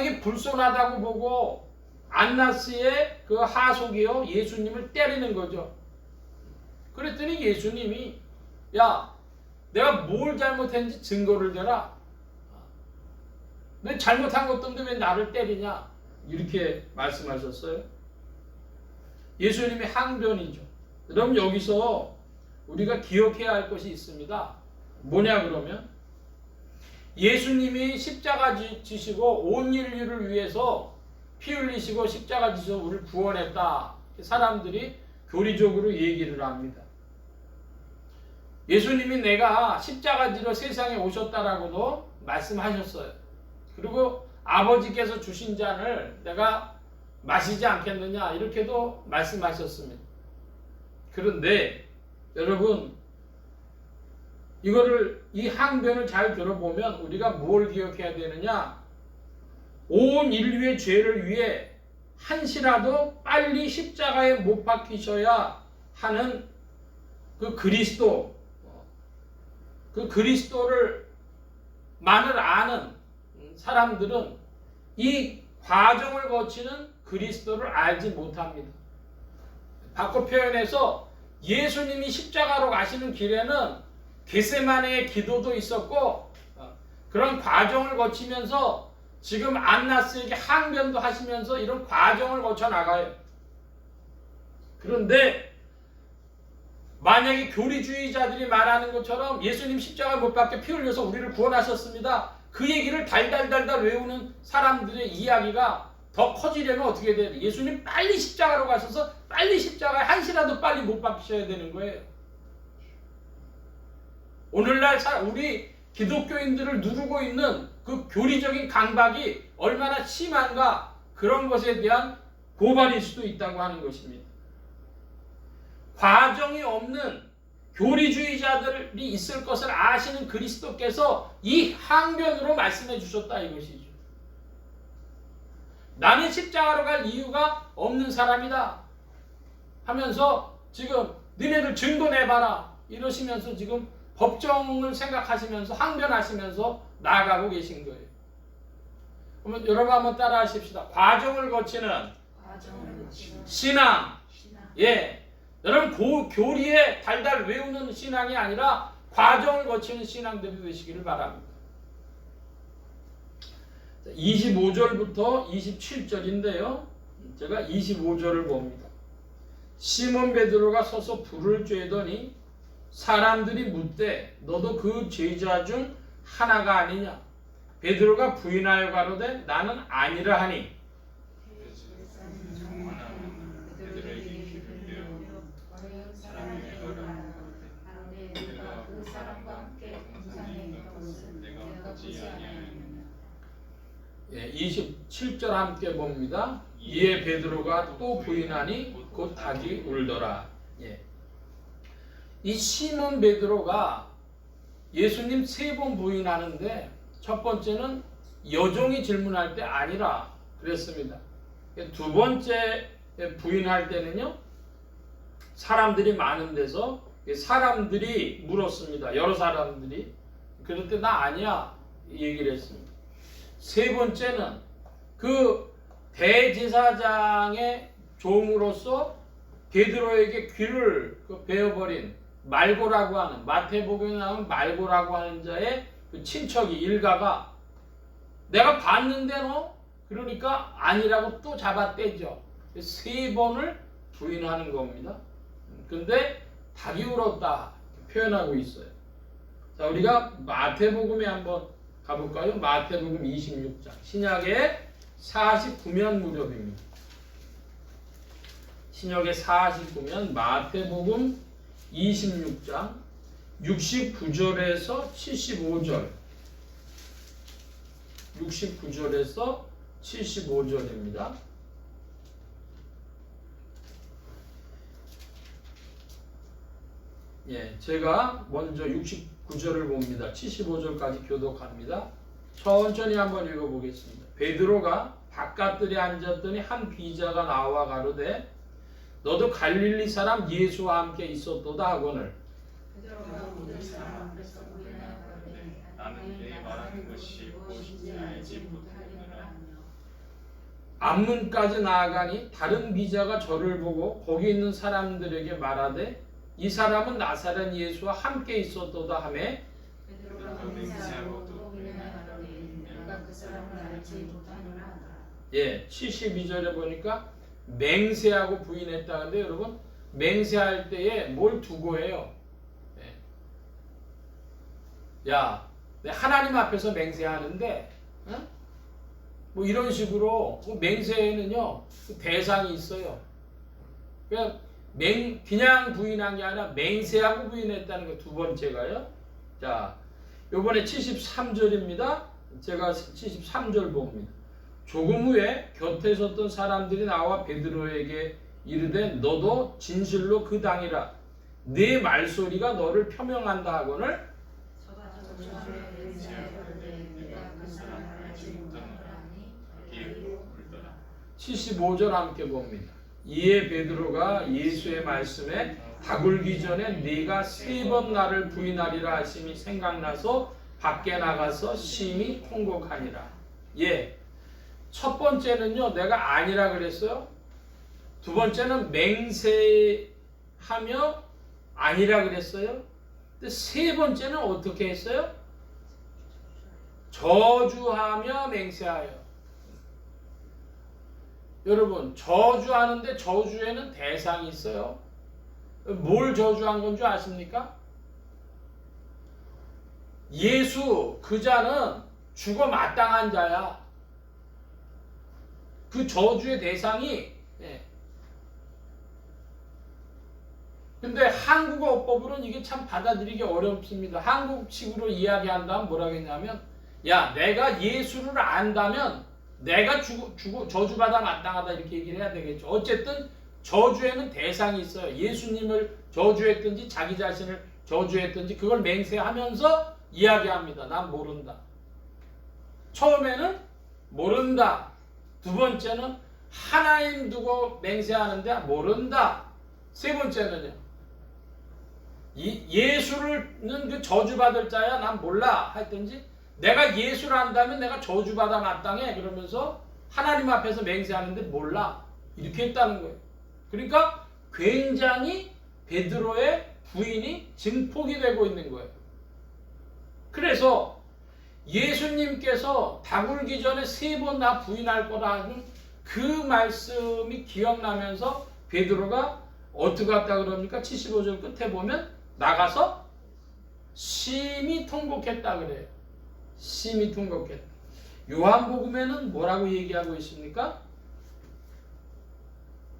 이게 불손하다고 보고 안나스의 그 하속이요 예수님을 때리는 거죠. 그랬더니 예수님이 야, 내가 뭘 잘못했는지 증거를 대라. 너 잘못한 것도 없는데 왜 나를 때리냐? 이렇게 말씀하셨어요. 예수님의 항변이죠. 그럼 여기서 우리가 기억해야 할 것이 있습니다. 뭐냐 그러면 예수님이 십자가 지시고 온 인류를 위해서 피 흘리시고 십자가 지셔서 우리를 구원했다. 사람들이 교리적으로 얘기를 합니다. 예수님이 내가 십자가 지러 세상에 오셨다라고도 말씀하셨어요. 그리고 아버지께서 주신 잔을 내가 마시지 않겠느냐 이렇게도 말씀하셨습니다. 그런데 여러분 이 항변을 잘 들어보면 우리가 뭘 기억해야 되느냐? 온 인류의 죄를 위해 한시라도 빨리 십자가에 못 박히셔야 하는 그 그리스도를 만을 아는 사람들은 이 과정을 거치는 그리스도를 알지 못합니다. 바꿔 표현해서 예수님이 십자가로 가시는 길에는 겟세마네의 기도도 있었고 그런 과정을 거치면서 지금 안나스에게 항변도 하시면서 이런 과정을 거쳐 나가요. 그런데 만약에 교리주의자들이 말하는 것처럼 예수님 십자가 못 박혀 피 흘려서 우리를 구원하셨습니다. 그 얘기를 달달달달 외우는 사람들의 이야기가 더 커지려면 어떻게 돼요? 예수님 빨리 십자가로 가셔서 빨리 십자가에 한시라도 빨리 못 박히셔야 되는 거예요. 오늘날 우리 기독교인들을 누르고 있는 그 교리적인 강박이 얼마나 심한가 그런 것에 대한 고발일 수도 있다고 하는 것입니다. 과정이 없는 교리주의자들이 있을 것을 아시는 그리스도께서 이 항변으로 말씀해 주셨다 이것이죠. 나는 십자가로 갈 이유가 없는 사람이다 하면서 지금 너네들 증거 내봐라 이러시면서 지금 법정을 생각하시면서 항변하시면서 나아가고 계신 거예요. 그러면 여러분 한번 따라 하십시다. 과정을 거치는 신앙. 예. 여러분 교리에 달달 외우는 신앙이 아니라 과정을 거치는 신앙들이 되시기를 바랍니다. 25절부터 27절인데요. 제가 25절을 봅니다. 시몬 베드로가 서서 불을 쬐더니 사람들이 묻되 너도 그 제자 중 하나가 아니냐? 베드로가 부인하여 가로되 나는 아니라 하니 그 사람과 함께 동산에 27절 함께 봅니다. 이에 베드로가 또 부인하니 곧 닭이 울더라. 예. 이 시몬 베드로가 예수님 3번 부인하는데 첫 번째는 여종이 질문할 때 아니라 그랬습니다. 두 번째 부인할 때는요, 사람들이 많은 데서 사람들이 물었습니다. 여러 사람들이. 그럴 때 나 아니야 얘기를 했습니다. 세 번째는 그 대제사장의 종으로서 베드로에게 귀를 베어버린 말고라고 하는, 마태복음에 나오는 말고라고 하는 자의 그 친척이, 일가가 내가 봤는데 너? 그러니까 아니라고 또 잡아떼죠. 3번을 부인하는 겁니다. 근데 닭이 울었다 표현하고 있어요. 자, 우리가 마태복음에 한번 가볼까요? 마태복음 26장. 신약의 49면 무렵입니다. 신약의 49면 마태복음 26장 69절에서 75절. 69절에서 75절입니다. 예, 제가 먼저 69절을 봅니다. 75절까지 교독합니다. 천천히 한번 읽어보겠습니다. 베드로가 바깥들에 앉았더니 한 비자가 나와 가로되 너도 갈릴리 사람 예수와 함께 있었도다 하거늘. 나는 내 말하는 것이 무엇인지 알지 못하느라. 앞문까지 나아가니 다른 비자가 저를 보고 거기 있는 사람들에게 말하되 이 사람은 나사렛 예수와 함께 있었도다 하매 예, 72절에 보니까 맹세하고 부인했다는데 여러분, 맹세할 때에 뭘 두고 해요? 야, 하나님 앞에서 맹세하는데 뭐 이런 식으로 맹세에는요 대상이 있어요. 그냥 부인한 게 아니라 맹세하고 부인했다는 거 두 번째가요. 자, 요번에 73절입니다. 제가 73절 봅니다. 조금 후에 곁에 섰던 사람들이 나와 베드로에게 이르되 너도 진실로 그 당이라 네 말소리가 너를 표명한다 하거늘 75절 함께 봅니다. 이에 베드로가 예수의 말씀에 다굴기 전에 네가 3번 나를 부인하리라 하심이 생각나서 밖에 나가서 심히 통곡하니라. 예, 첫 번째는요 내가 아니라 그랬어요. 두 번째는 맹세하며 아니라 그랬어요. 근데 세 번째는 어떻게 했어요? 저주하며 맹세하여. 여러분, 저주하는데 저주에는 대상이 있어요. 뭘 저주한 건 줄 아십니까? 예수 그 자는 죽어 마땅한 자야. 그 저주의 대상이 근데 한국어법으로는 이게 참 받아들이기 어렵습니다. 한국식으로 이야기한다면 뭐라고 했냐면 야, 내가 예수를 안다면 내가 저주받아 마땅하다 이렇게 얘기를 해야 되겠죠. 어쨌든 저주에는 대상이 있어요. 예수님을 저주했든지 자기 자신을 저주했든지 그걸 맹세하면서 이야기합니다. 난 모른다. 처음에는 모른다. 두 번째는 하나님 두고 맹세하는데 모른다. 세 번째는요. 예수는 그 저주받을 자야 난 몰라 했든지 내가 예수를 안다면 내가 저주받아 마땅해 그러면서 하나님 앞에서 맹세하는데 몰라 이렇게 했다는 거예요. 그러니까 굉장히 베드로의 부인이 증폭이 되고 있는 거예요. 그래서 예수님께서 다굴기 전에 3번 나 부인할 거라 하는 그 말씀이 기억나면서 베드로가 어떻게 했다 그럽니까? 75절 끝에 보면 나가서 심히 통곡했다 그래요. 심히 통곡했다. 요한복음에는 뭐라고 얘기하고 있습니까?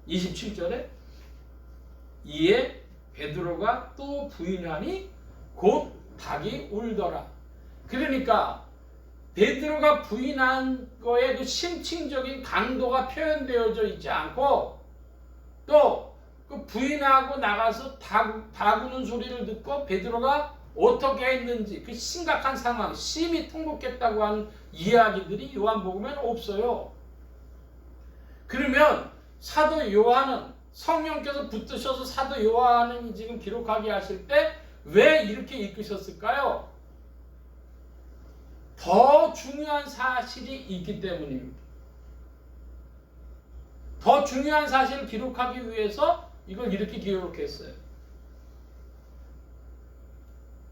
27절에 이에 베드로가 또 부인하니 곧 닭이 울더라. 그러니까 베드로가 부인한 거에 그 심층적인 강도가 표현되어져 있지 않고 또 그 부인하고 나가서 다구는 소리를 듣고 베드로가 어떻게 했는지 그 심각한 상황, 심히 통곡했다고 하는 이야기들이 요한복음에는 없어요. 그러면 사도 요한은 성령께서 붙드셔서 사도 요한은 지금 기록하게 하실 때 왜 이렇게 이끄셨을까요? 더 중요한 사실이 있기 때문입니다. 더 중요한 사실을 기록하기 위해서 이걸 이렇게 기록했어요.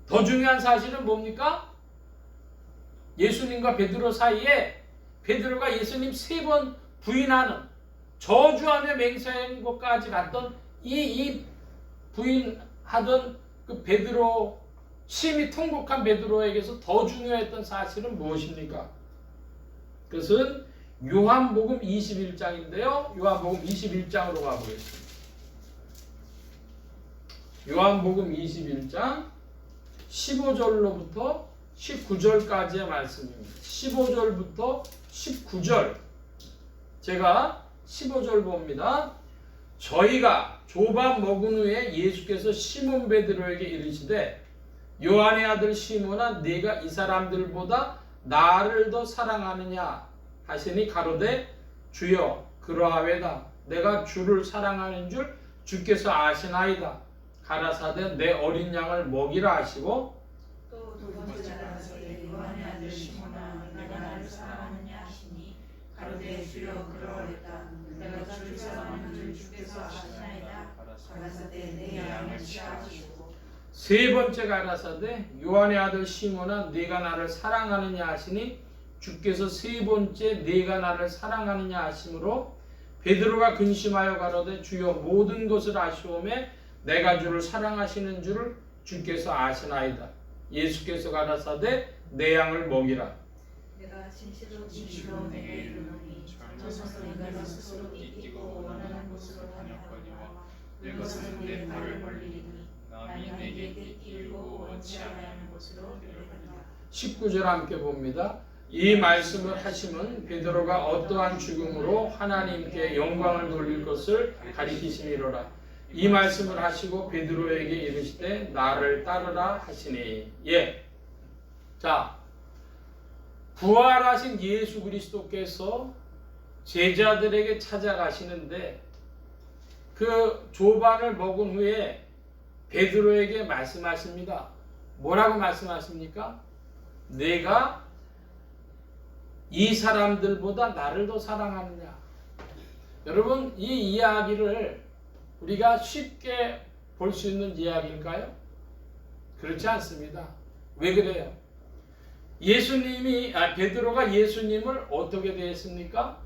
더 중요한 사실은 뭡니까? 예수님과 베드로 사이에 베드로가 예수님 3번 부인하는 저주하며 맹세한 것까지 갔던 이 부인하던 그 베드로, 심히 통곡한 베드로에게서 더 중요했던 사실은 무엇입니까? 그것은 요한복음 21장인데요. 요한복음 21장으로 가보겠습니다. 요한복음 21장 15절로부터 19절까지의 말씀입니다. 15절부터 19절. 제가 15절 봅니다. 저희가 조밥 먹은 후에 예수께서 시몬 베드로에게 이르시되 요한의 아들 시몬아 네가 이 사람들보다 나를 더 사랑하느냐 하시니 가로되 주여 그러하외다. 내가 주를 사랑하는 줄 주께서 아시나이다. 가라사대 내 어린 양을 먹이라 하시고 또 두 번째 가라사대 요한의 아들 시몬아 내가 나를 사랑하느냐 하시니 가로되 주여 그러하였다. 내가 주를 사랑하는 줄 주께서 아시나이다. 가라사대 내 양을 취하시고 세 번째 가라사대 요한의 아들 시몬아 네가 나를 사랑하느냐 하시니 주께서 세 번째 네가 나를 사랑하느냐 하심으로 베드로가 근심하여 가로되 주여 모든 것을 아시오매 내가 주를 사랑하시는 줄을 주께서 아시나이다. 예수께서 가라사대 내 양을 먹이라. 내가 진실로 내게 이르노니 젊어서 인간이 스스로 띠띠고 원하는 곳으로 다녔거니와 내 것은 내 발을 벌리니 남이 내게 띠띠고 원치 아니하는 곳으로 데려간다. 19절 함께 봅니다. 이 말씀을 하심은 베드로가 어떠한 죽음으로 하나님께 영광을 돌릴 것을 가리키심이로라. 이 말씀을 하시고 베드로에게 이르시되 나를 따르라 하시니. 예. 자, 부활하신 예수 그리스도께서 제자들에게 찾아가시는데 그 조반을 먹은 후에 베드로에게 말씀하십니다. 뭐라고 말씀하십니까? 내가 이 사람들보다 나를 더 사랑하느냐. 여러분, 이 이야기를 우리가 쉽게 볼 수 있는 이야기일까요? 그렇지 않습니다. 왜 그래요? 베드로가 예수님을 어떻게 대했습니까?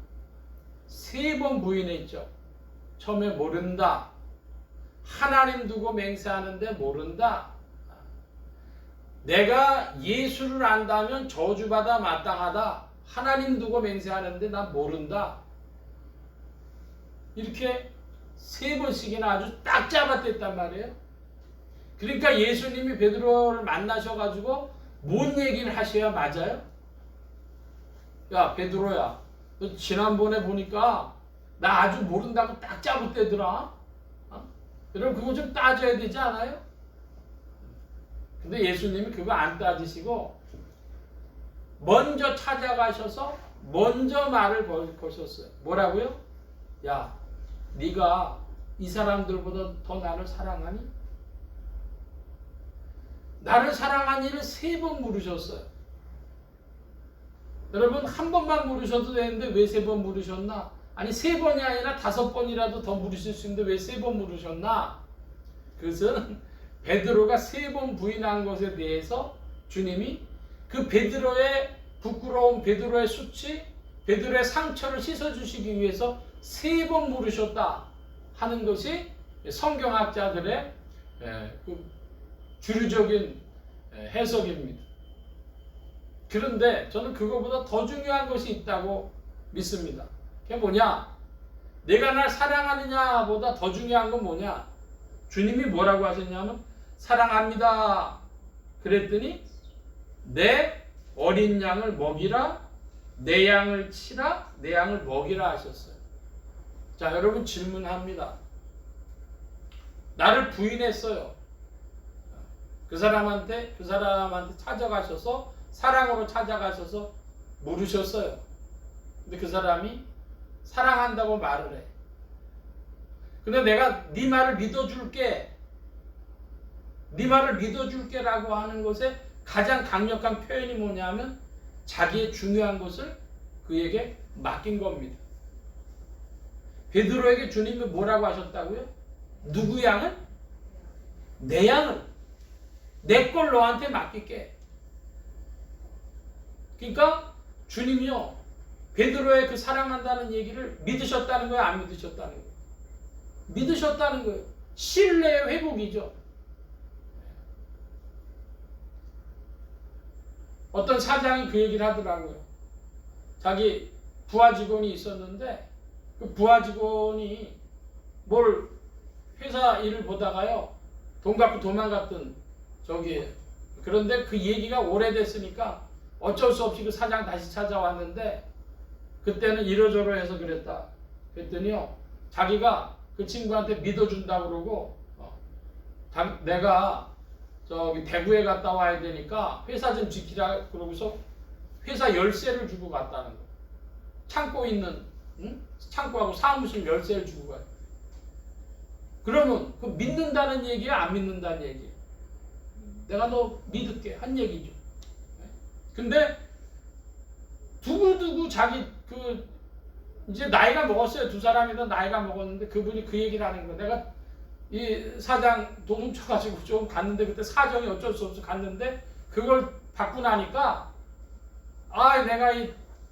3번 부인했죠. 처음에 모른다. 하나님 두고 맹세하는데 모른다. 내가 예수를 안다면 저주받아 마땅하다. 하나님 두고 맹세하는데 난 모른다. 이렇게 3번씩이나 아주 딱 잡아댔단 말이에요. 그러니까 예수님이 베드로를 만나셔가지고 뭔 얘기를 하셔야 맞아요? 야 베드로야, 너 지난번에 보니까 나 아주 모른다고 딱 잡아대더라. 여러분 그거 좀 따져야 되지 않아요? 근데 예수님이 그거 안 따지시고 먼저 찾아가셔서 먼저 말을 거셨어요. 뭐라고요? 야, 네가 이 사람들보다 더 나를 사랑하니? 나를 사랑하니를 3번 물으셨어요. 여러분 한 번만 물으셔도 되는데 왜 3번 물으셨나? 아니 3번이 아니라 5번이라도 더 물으실 수 있는데 왜 3번 물으셨나? 그것은 베드로가 3번 부인한 것에 대해서 주님이 그 베드로의 부끄러움, 베드로의 수치, 베드로의 상처를 씻어주시기 위해서 3번 물으셨다 하는 것이 성경학자들의 그 주류적인 해석입니다. 그런데 저는 그거보다 더 중요한 것이 있다고 믿습니다. 그게 뭐냐? 내가 날 사랑하느냐 보다 더 중요한 건 뭐냐? 주님이 뭐라고 하셨냐면 사랑합니다. 그랬더니 내 어린 양을 먹이라, 내 양을 치라, 내 양을 먹이라 하셨어요. 자, 여러분 질문합니다. 나를 부인했어요. 그 사람한테 찾아가셔서 사랑으로 찾아가셔서 물으셨어요. 근데 그 사람이 사랑한다고 말을 해. 근데 내가 네 말을 믿어줄게. 네 말을 믿어줄게라고 하는 것에 가장 강력한 표현이 뭐냐면 자기의 중요한 것을 그에게 맡긴 겁니다. 베드로에게 주님이 뭐라고 하셨다고요? 누구 양을? 내 양을. 내 걸 너한테 맡길게. 그러니까 주님이요, 베드로의 그 사랑한다는 얘기를 믿으셨다는 거예요? 안 믿으셨다는 거예요? 믿으셨다는 거예요. 신뢰의 회복이죠. 어떤 사장이 그 얘기를 하더라고요. 자기 부하 직원이 있었는데 그 부하 직원이 뭘 회사 일을 보다가요, 돈 갖고 도망갔던 그런데 그 얘기가 오래됐으니까 어쩔 수 없이 그 사장 다시 찾아왔는데 그때는 이러저러해서 그랬다. 그랬더니요, 자기가 그 친구한테 믿어준다 그러고 내가 대구에 갔다 와야 되니까 회사 좀 지키라 그러고서 회사 열쇠를 주고 갔다는 거예요. 창고 있는 창고하고 사무실 열쇠를 주고 가요. 그러면 그 믿는다는 얘기야, 안 믿는다는 얘기야? 내가 너 믿을게 한 얘기죠. 근데 두고두고 자기 이제 나이가 먹었어요. 두 사람이 다 나이가 먹었는데 그분이 그 얘기를 하는 거예요. 내가 이 사장 돈 훔쳐가지고 좀 갔는데 그때 사정이 어쩔 수 없어 갔는데 그걸 받고 나니까 내가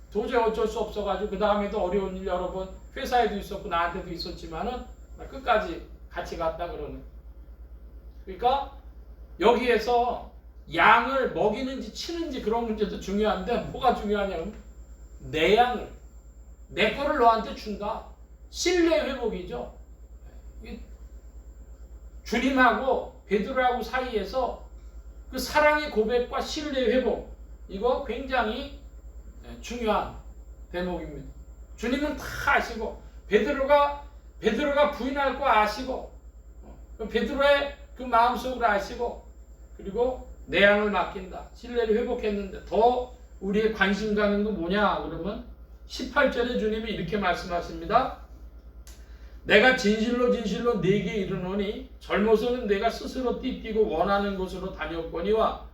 도저히 어쩔 수 없어가지고 그 다음에도 어려운 일 여러 번 회사에도 있었고 나한테도 있었지만은 나 끝까지 같이 갔다 그러는. 그러니까 여기에서 양을 먹이는지 치는지 그런 문제도 중요한데 뭐가 중요하냐면 내 양을, 내 거를 너한테 준다. 신뢰 회복이죠. 주님하고 베드로하고 사이에서 그 사랑의 고백과 신뢰 회복, 이거 굉장히 중요한 대목입니다. 주님은 다 아시고 베드로가 부인할 거 아시고 베드로의 그 마음속을 아시고 그리고 내 양을 맡긴다. 신뢰를 회복했는데 더 우리의 관심 가는 건 뭐냐 그러면 18절에 주님이 이렇게 말씀하십니다. 내가 진실로 네게 이르노니 젊어서는 내가 스스로 띠띠고 원하는 곳으로 다녔거니와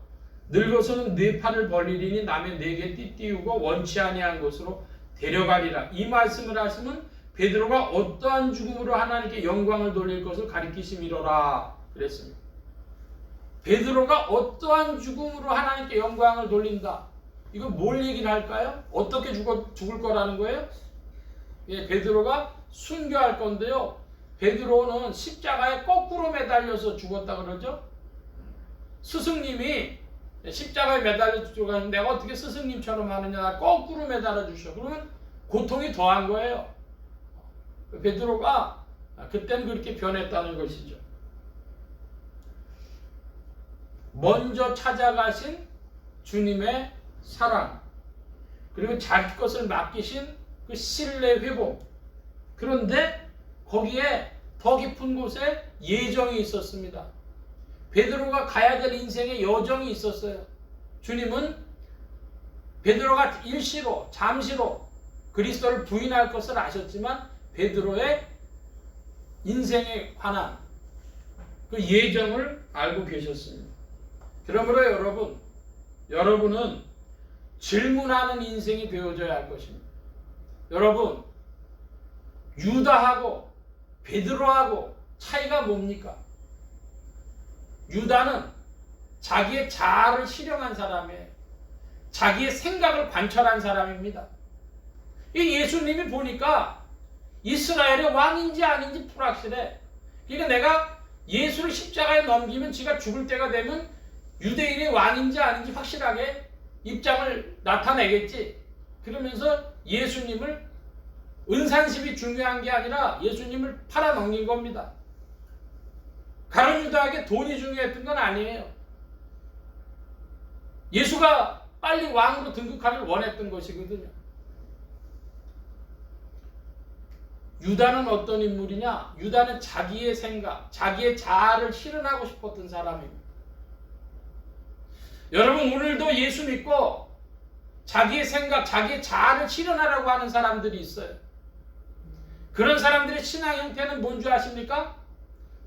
늙어서는 네 팔을 벌리리니 남의 내게 띠띠우고 원치 아니한 곳으로 데려가리라. 이 말씀을 하시면 베드로가 어떠한 죽음으로 하나님께 영광을 돌릴 것을 가리키심이로라 그랬습니다. 베드로가 어떠한 죽음으로 하나님께 영광을 돌린다. 이거 뭘 얘기를 할까요? 어떻게 죽을 거라는 거예요? 베드로가 순교할 건데요. 베드로는 십자가에 거꾸로 매달려서 죽었다 그러죠. 스승님이 십자가에 매달려 죽었는데 내가 어떻게 스승님처럼 하느냐, 나 거꾸로 매달아 주셔. 그러면 고통이 더한 거예요. 베드로가 그때는 그렇게 변했다는 것이죠. 먼저 찾아가신 주님의 사랑, 그리고 자기 것을 맡기신 그 신뢰 회복. 그런데 거기에 더 깊은 곳에 예정이 있었습니다. 베드로가 가야 될 인생의 여정이 있었어요. 주님은 베드로가 일시로 잠시로 그리스도를 부인할 것을 아셨지만 베드로의 인생에 관한 그 예정을 알고 계셨습니다. 그러므로 여러분은 질문하는 인생이 되어져야 할 것입니다. 여러분, 유다하고 베드로하고 차이가 뭡니까? 유다는 자기의 자아를 실현한 사람이에요. 자기의 생각을 관철한 사람입니다. 이 예수님이 보니까 이스라엘의 왕인지 아닌지 불확실해. 그러니까 내가 예수를 십자가에 넘기면 지가 죽을 때가 되면 유대인의 왕인지 아닌지 확실하게 입장을 나타내겠지. 그러면서 예수님을 은산십이 중요한 게 아니라 예수님을 팔아넘긴 겁니다. 가룟 유다에게 돈이 중요했던 건 아니에요. 예수가 빨리 왕으로 등극하기를 원했던 것이거든요. 유다는 어떤 인물이냐? 유다는 자기의 생각, 자기의 자아를 실현하고 싶었던 사람입니다. 여러분, 오늘도 예수 믿고 자기의 생각, 자기의 자아를 실현하려고 하는 사람들이 있어요. 그런 사람들의 신앙 형태는 뭔지 아십니까?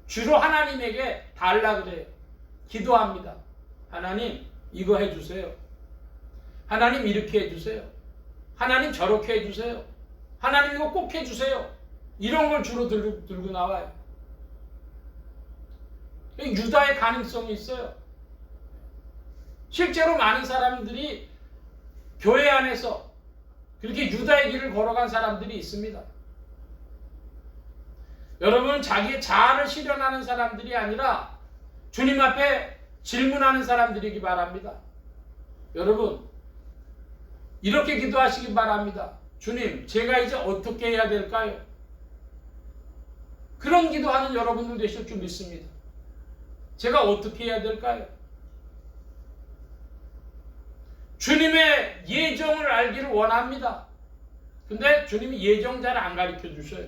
주로 하나님에게 달라 그래요. 기도합니다. 하나님, 이거 해주세요. 하나님, 이렇게 해주세요. 하나님, 저렇게 해주세요. 하나님, 이거 꼭 해주세요. 이런 걸 주로 들고 나와요. 유다의 가능성이 있어요. 실제로 많은 사람들이 교회 안에서 그렇게 유다의 길을 걸어간 사람들이 있습니다. 여러분, 자기의 자아를 실현하는 사람들이 아니라 주님 앞에 질문하는 사람들이기 바랍니다. 여러분, 이렇게 기도하시기 바랍니다. 주님, 제가 이제 어떻게 해야 될까요? 그런 기도하는 여러분들 되실 줄 믿습니다. 제가 어떻게 해야 될까요? 주님의 예정을 알기를 원합니다. 근데 주님이 예정 잘 안 가르쳐 주셔요.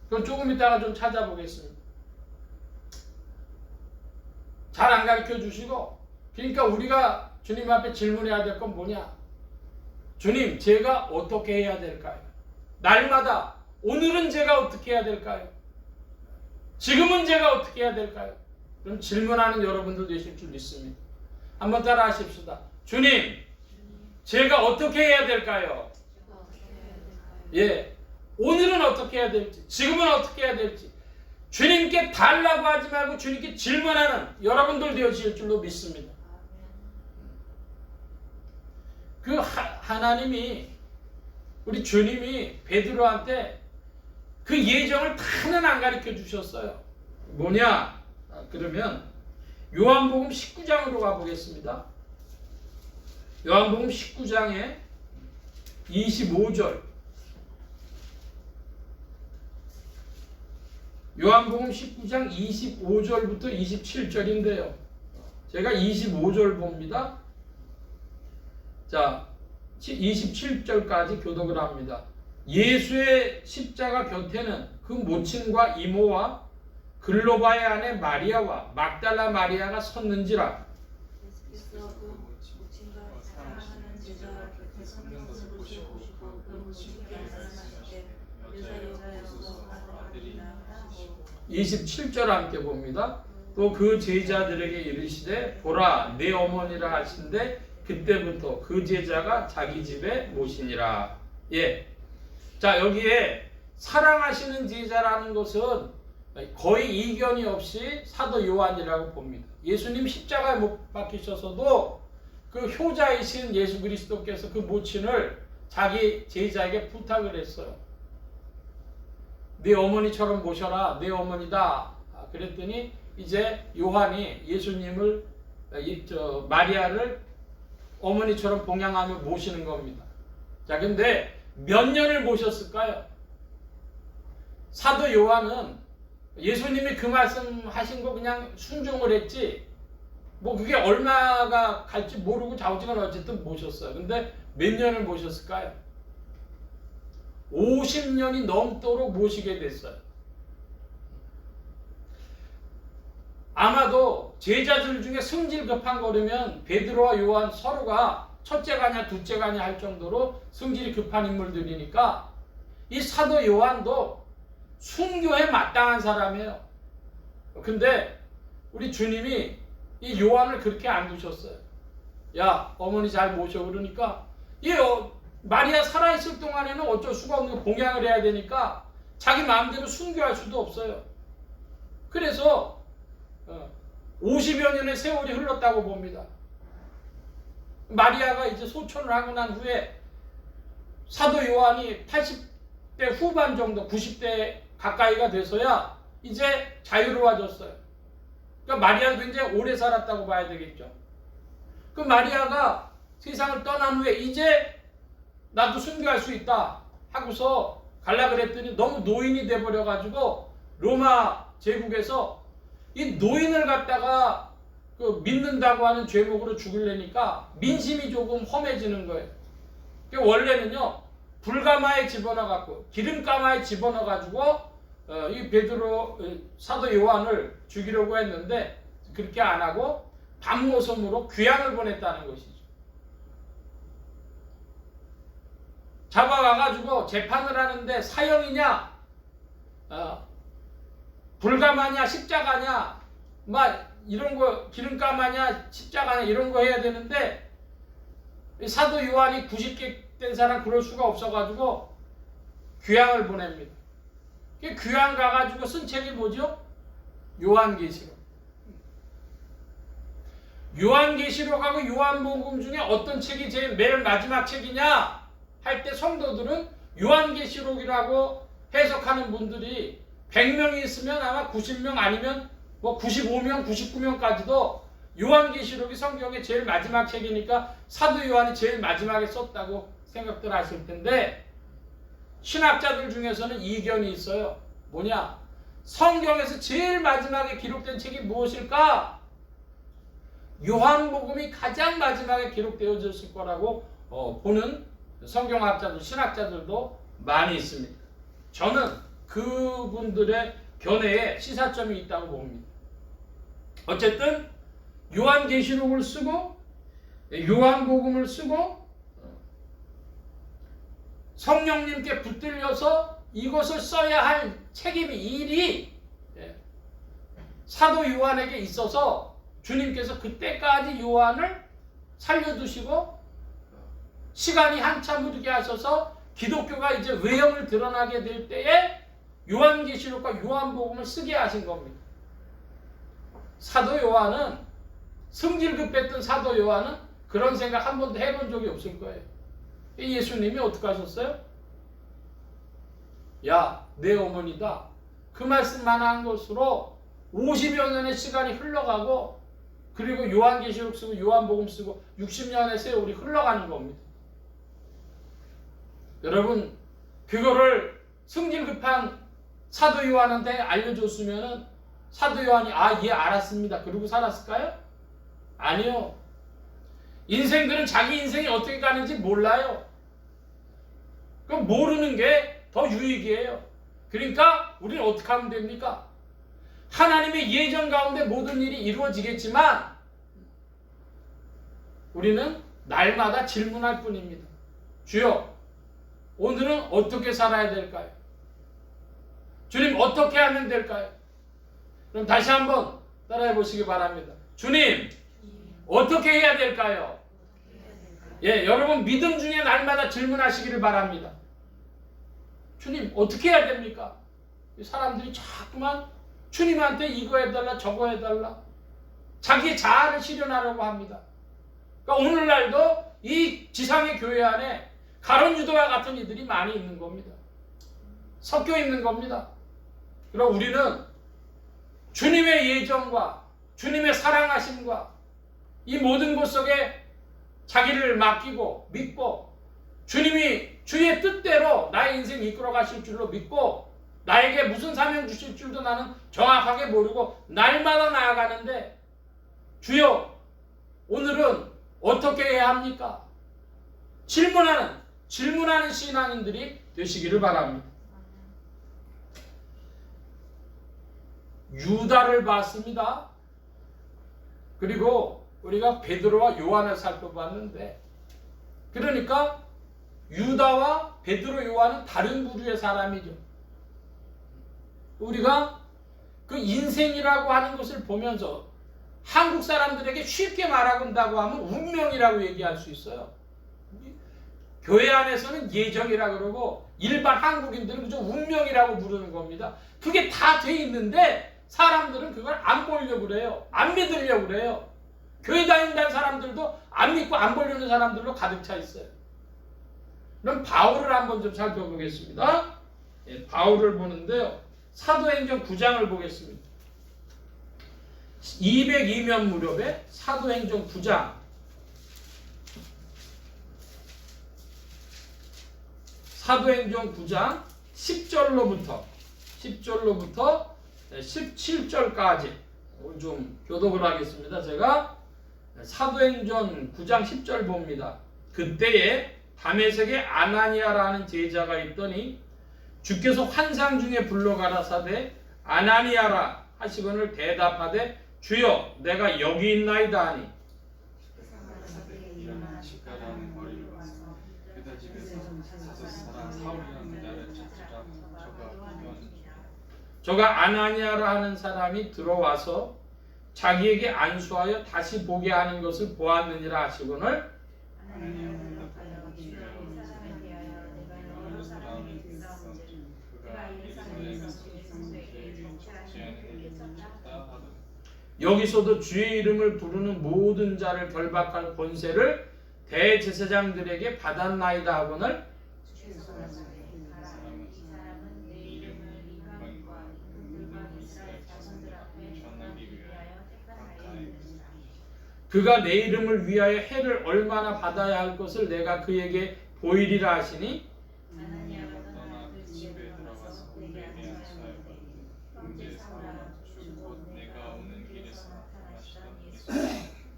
그럼 조금 이따가 좀 찾아보겠습니다. 잘 안 가르쳐 주시고, 그러니까 우리가 주님 앞에 질문해야 될 건 뭐냐? 주님, 제가 어떻게 해야 될까요? 날마다, 오늘은 제가 어떻게 해야 될까요? 지금은 제가 어떻게 해야 될까요? 그럼 질문하는 여러분들 되실 줄 믿습니다. 한번 따라 하십시다. 주님, 제가 어떻게 해야 될까요? 예, 오늘은 어떻게 해야 될지, 지금은 어떻게 해야 될지 주님께 달라고 하지 말고 주님께 질문하는 여러분들 되어질 줄로 믿습니다. 그 하나님이, 우리 주님이 베드로한테 그 예정을 다는 안 가르쳐 주셨어요. 뭐냐? 그러면 요한복음 19장으로 가보겠습니다. 요한복음 19장에 25절. 요한복음 19장 25절부터 27절인데요. 제가 25절 봅니다. 자, 27절까지 교독을 합니다. 예수의 십자가 곁에는 그 모친과 이모와 글로바의 아내 마리아와 막달라 마리아가 섰는지라. 예수께서 그 모친과 사랑하는 제자와 곁에 섰는 것을 보시고 그 모친께 말씀하시되 여자여서 아들이라 하고 27절 함께 봅니다. 또 그 제자들에게 이르시되 보라 내 어머니라 하신데 그때부터 그 제자가 자기 집에 모시니라. 예. 자, 여기에 사랑하시는 제자라는 것은 거의 이견이 없이 사도 요한이라고 봅니다. 예수님 십자가에 못 박히셔서도 그 효자이신 예수 그리스도께서 그 모친을 자기 제자에게 부탁을 했어요. 네 어머니처럼 모셔라. 네 어머니다. 그랬더니 이제 요한이 예수님을, 마리아를 어머니처럼 봉양하며 모시는 겁니다. 자, 근데 몇 년을 모셨을까요? 사도 요한은 예수님이 그 말씀하신 거 그냥 순종을 했지, 뭐 그게 얼마가 갈지 모르고 좌우지간 어쨌든 모셨어요. 근데 몇 년을 모셨을까요? 50년이 넘도록 모시게 됐어요. 아마도 제자들 중에 성질 급한 거라면 베드로와 요한 서로가 첫째가냐 둘째가냐 할 정도로 성질이 급한 인물들이니까 이 사도 요한도 순교에 마땅한 사람이에요. 근데 우리 주님이 이 요한을 그렇게 안 두셨어요. 야, 어머니 잘 모셔. 그러니까 이 마리아 살아있을 동안에는 어쩔 수가 없는 거 봉양을 해야 되니까 자기 마음대로 순교할 수도 없어요. 그래서 50여 년의 세월이 흘렀다고 봅니다. 마리아가 이제 소천을 하고 난 후에 사도 요한이 80대 후반 정도, 90대 가까이가 돼서야 이제 자유로워졌어요. 그러니까 마리아도 굉장히 오래 살았다고 봐야 되겠죠. 그 마리아가 세상을 떠난 후에 이제 나도 순교할 수 있다 하고서 갈라 그랬더니 너무 노인이 돼버려가지고 로마 제국에서 이 노인을 갖다가 그 믿는다고 하는 죄목으로 죽이려니까 민심이 조금 험해지는 거예요. 원래는요 불가마에 집어넣어갖고 기름가마에 집어넣어가지고 이 베드로 사도 요한을 죽이려고 했는데 그렇게 안 하고 밤모섬으로 귀양을 보냈다는 것이죠. 잡아와가지고 재판을 하는데 사형이냐 불가마냐 십자가냐 막 이런 거 기름가마냐 십자가냐 이런 거 해야 되는데 사도 요한이 90개 된 사람 그럴 수가 없어가지고 귀양을 보냅니다. 귀양 가가지고 쓴 책이 뭐죠? 요한계시록. 요한계시록하고 요한복음 중에 어떤 책이 제일 맨 마지막 책이냐 할 때 성도들은 요한계시록이라고 해석하는 분들이 100명이 있으면 아마 90명 아니면 뭐 95명, 99명까지도 요한계시록이 성경의 제일 마지막 책이니까 사도 요한이 제일 마지막에 썼다고 생각들 하실 텐데 신학자들 중에서는 이견이 있어요. 뭐냐? 성경에서 제일 마지막에 기록된 책이 무엇일까? 요한복음이 가장 마지막에 기록되어졌을 거라고 보는 성경학자들, 신학자들도 많이 있습니다. 저는 그분들의 견해에 시사점이 있다고 봅니다. 어쨌든 요한계시록을 쓰고 요한복음을 쓰고 성령님께 붙들려서 이것을 써야 할 책임이 일이 사도 요한에게 있어서 주님께서 그때까지 요한을 살려두시고 시간이 한참 흐르게 하셔서 기독교가 이제 외형을 드러나게 될 때에 요한계시록과 요한복음을 쓰게 하신 겁니다. 사도 요한은 승질급했던 사도 요한은 그런 생각 한 번도 해본 적이 없을 거예요. 예수님이 어떻게 하셨어요? 야, 내 어머니다. 그 말씀만 한 것으로 50여 년의 시간이 흘러가고 그리고 요한계시록 쓰고 요한복음 쓰고 60년의 세월이 흘러가는 겁니다. 여러분 그거를 승질급한 사도 요한한테 알려줬으면 사도 요한이 예 알았습니다 그러고 살았을까요? 아니요. 인생들은 자기 인생이 어떻게 가는지 몰라요. 그럼 모르는 게 더 유익이에요. 그러니까 우리는 어떻게 하면 됩니까? 하나님의 예정 가운데 모든 일이 이루어지겠지만 우리는 날마다 질문할 뿐입니다. 주여, 오늘은 어떻게 살아야 될까요? 주님, 어떻게 하면 될까요? 그럼 다시 한번 따라해 보시기 바랍니다. 주님, 어떻게 해야 될까요? 예, 여러분 믿음 중에 날마다 질문하시기를 바랍니다. 주님, 어떻게 해야 됩니까? 사람들이 자꾸만 주님한테 이거 해달라 저거 해달라 자기의 자아를 실현하려고 합니다. 그러니까 오늘날도 이 지상의 교회 안에 가룟 유다와 같은 이들이 많이 있는 겁니다. 섞여 있는 겁니다. 그럼 우리는 주님의 예정과 주님의 사랑하심과 이 모든 것 속에 자기를 맡기고 믿고 주님이 주의 뜻대로 나의 인생 이끌어 가실 줄로 믿고 나에게 무슨 사명 주실 줄도 나는 정확하게 모르고 날마다 나아가는데 주여, 오늘은 어떻게 해야 합니까? 질문하는 신앙인들이 되시기를 바랍니다. 유다를 봤습니다. 그리고 우리가 베드로와 요한을 살펴봤는데 그러니까 유다와 베드로, 요한은 다른 부류의 사람이죠. 우리가 그 인생이라고 하는 것을 보면서 한국 사람들에게 쉽게 말한다고 하면 운명이라고 얘기할 수 있어요. 교회 안에서는 예정이라고 그러고 일반 한국인들은 그저 운명이라고 부르는 겁니다. 그게 다 돼 있는데 사람들은 그걸 안 보려고 그래요. 안 믿으려고 그래요. 교회 다닌다는 사람들도 안 믿고 안 보려는 사람들로 가득 차 있어요. 그럼 바울을 한번 좀 살펴보겠습니다. 예, 바울을 보는데요. 사도행전 9장을 보겠습니다. 202면 무렵에 사도행전 9장 사도행전 9장 10절로부터 17절까지 오늘 좀 교독을 하겠습니다. 제가 사도행전 9장 10절 봅니다. 그때에 다메섹에 아나니아라는 제자가 있더니 주께서 환상 중에 불러 가라사대 아나니아라 하시거늘 대답하되 주여 내가 여기 있나이다 하니 일어나 십가라는 거리를 와서 유다 집에서 사도 사람 사울이라는 자를 찾으라. 저가 아나니아라 하는 사람이 들어와서 자기에게 안수하여 다시 보게 하는 것을 보았느니라 하시거늘 여기서도 주의 이름을 부르는 모든 자를 결박할 권세를 대제사장들에게 받았나이다 하거늘 그가 내 이름을 위하여 해를 얼마나 받아야 할 것을 내가 그에게 보이리라 하시니 떠나 그 집에 들어가서 내게 안수하였고 형제 사울아 곧 내가 오는 길에서 나타나시던 예수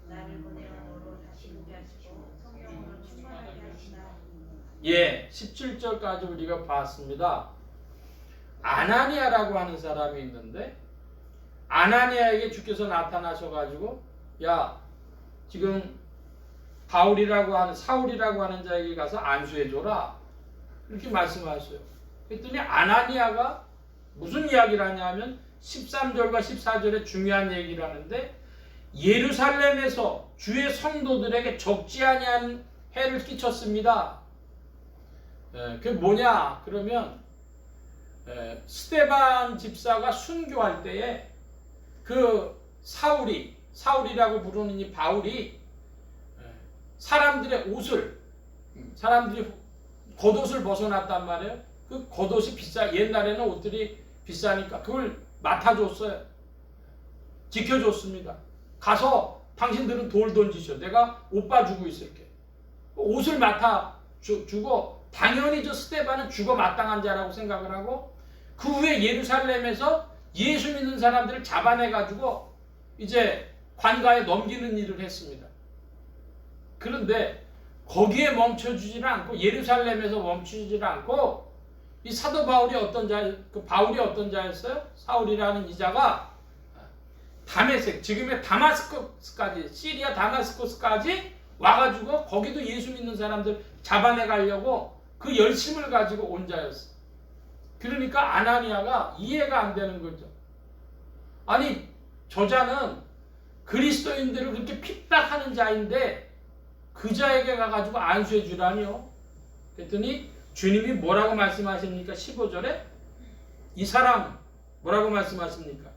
나를 보내어 너로 다시 보게 하시고 성령으로 충만하게 하시나. 예, 17절까지 우리가 봤습니다. 아나니아라고 하는 사람이 있는데 아나니아에게 주께서 나타나셔가지고 야 지금 바울이라고 하는 사울이라고 하는 자에게 가서 안수해줘라 이렇게 말씀하셨어요. 그랬더니 아나니아가 무슨 이야기를 하냐면 13절과 14절에 중요한 얘기를 하는데 예루살렘에서 주의 성도들에게 적지 아니한 해를 끼쳤습니다. 그게 뭐냐 그러면 스데반 집사가 순교할 때에 그 사울이라고 부르는 이 바울이 사람들의 옷을 사람들이 겉옷을 벗어났단 말이에요. 그 겉옷이 옛날에는 옷들이 비싸니까 그걸 맡아줬어요. 지켜줬습니다. 가서 당신들은 돌 던지셔. 내가 옷 봐주고 있을게. 옷을 맡아주고 당연히 저 스데반은 죽어 마땅한 자라고 생각을 하고 그 후에 예루살렘에서 예수 믿는 사람들을 잡아내가지고 이제 관가에 넘기는 일을 했습니다. 그런데 거기에 멈춰주지는 않고 예루살렘에서 멈추지를 않고 이 사도 바울이 어떤 자, 그 바울이 어떤 자였어요? 사울이라는 이자가 다메섹, 지금의 다마스커스까지 시리아 다마스커스까지 와가지고 거기도 예수 믿는 사람들 잡아내 가려고 그 열심을 가지고 온 자였어. 그러니까 아나니아가 이해가 안 되는 거죠. 아니 저자는 그리스도인들을 그렇게 핍박하는 자인데 그 자에게 가가지고 안수해 주라니요. 그랬더니 주님이 뭐라고 말씀하십니까? 15절에 이 사람 뭐라고 말씀하십니까?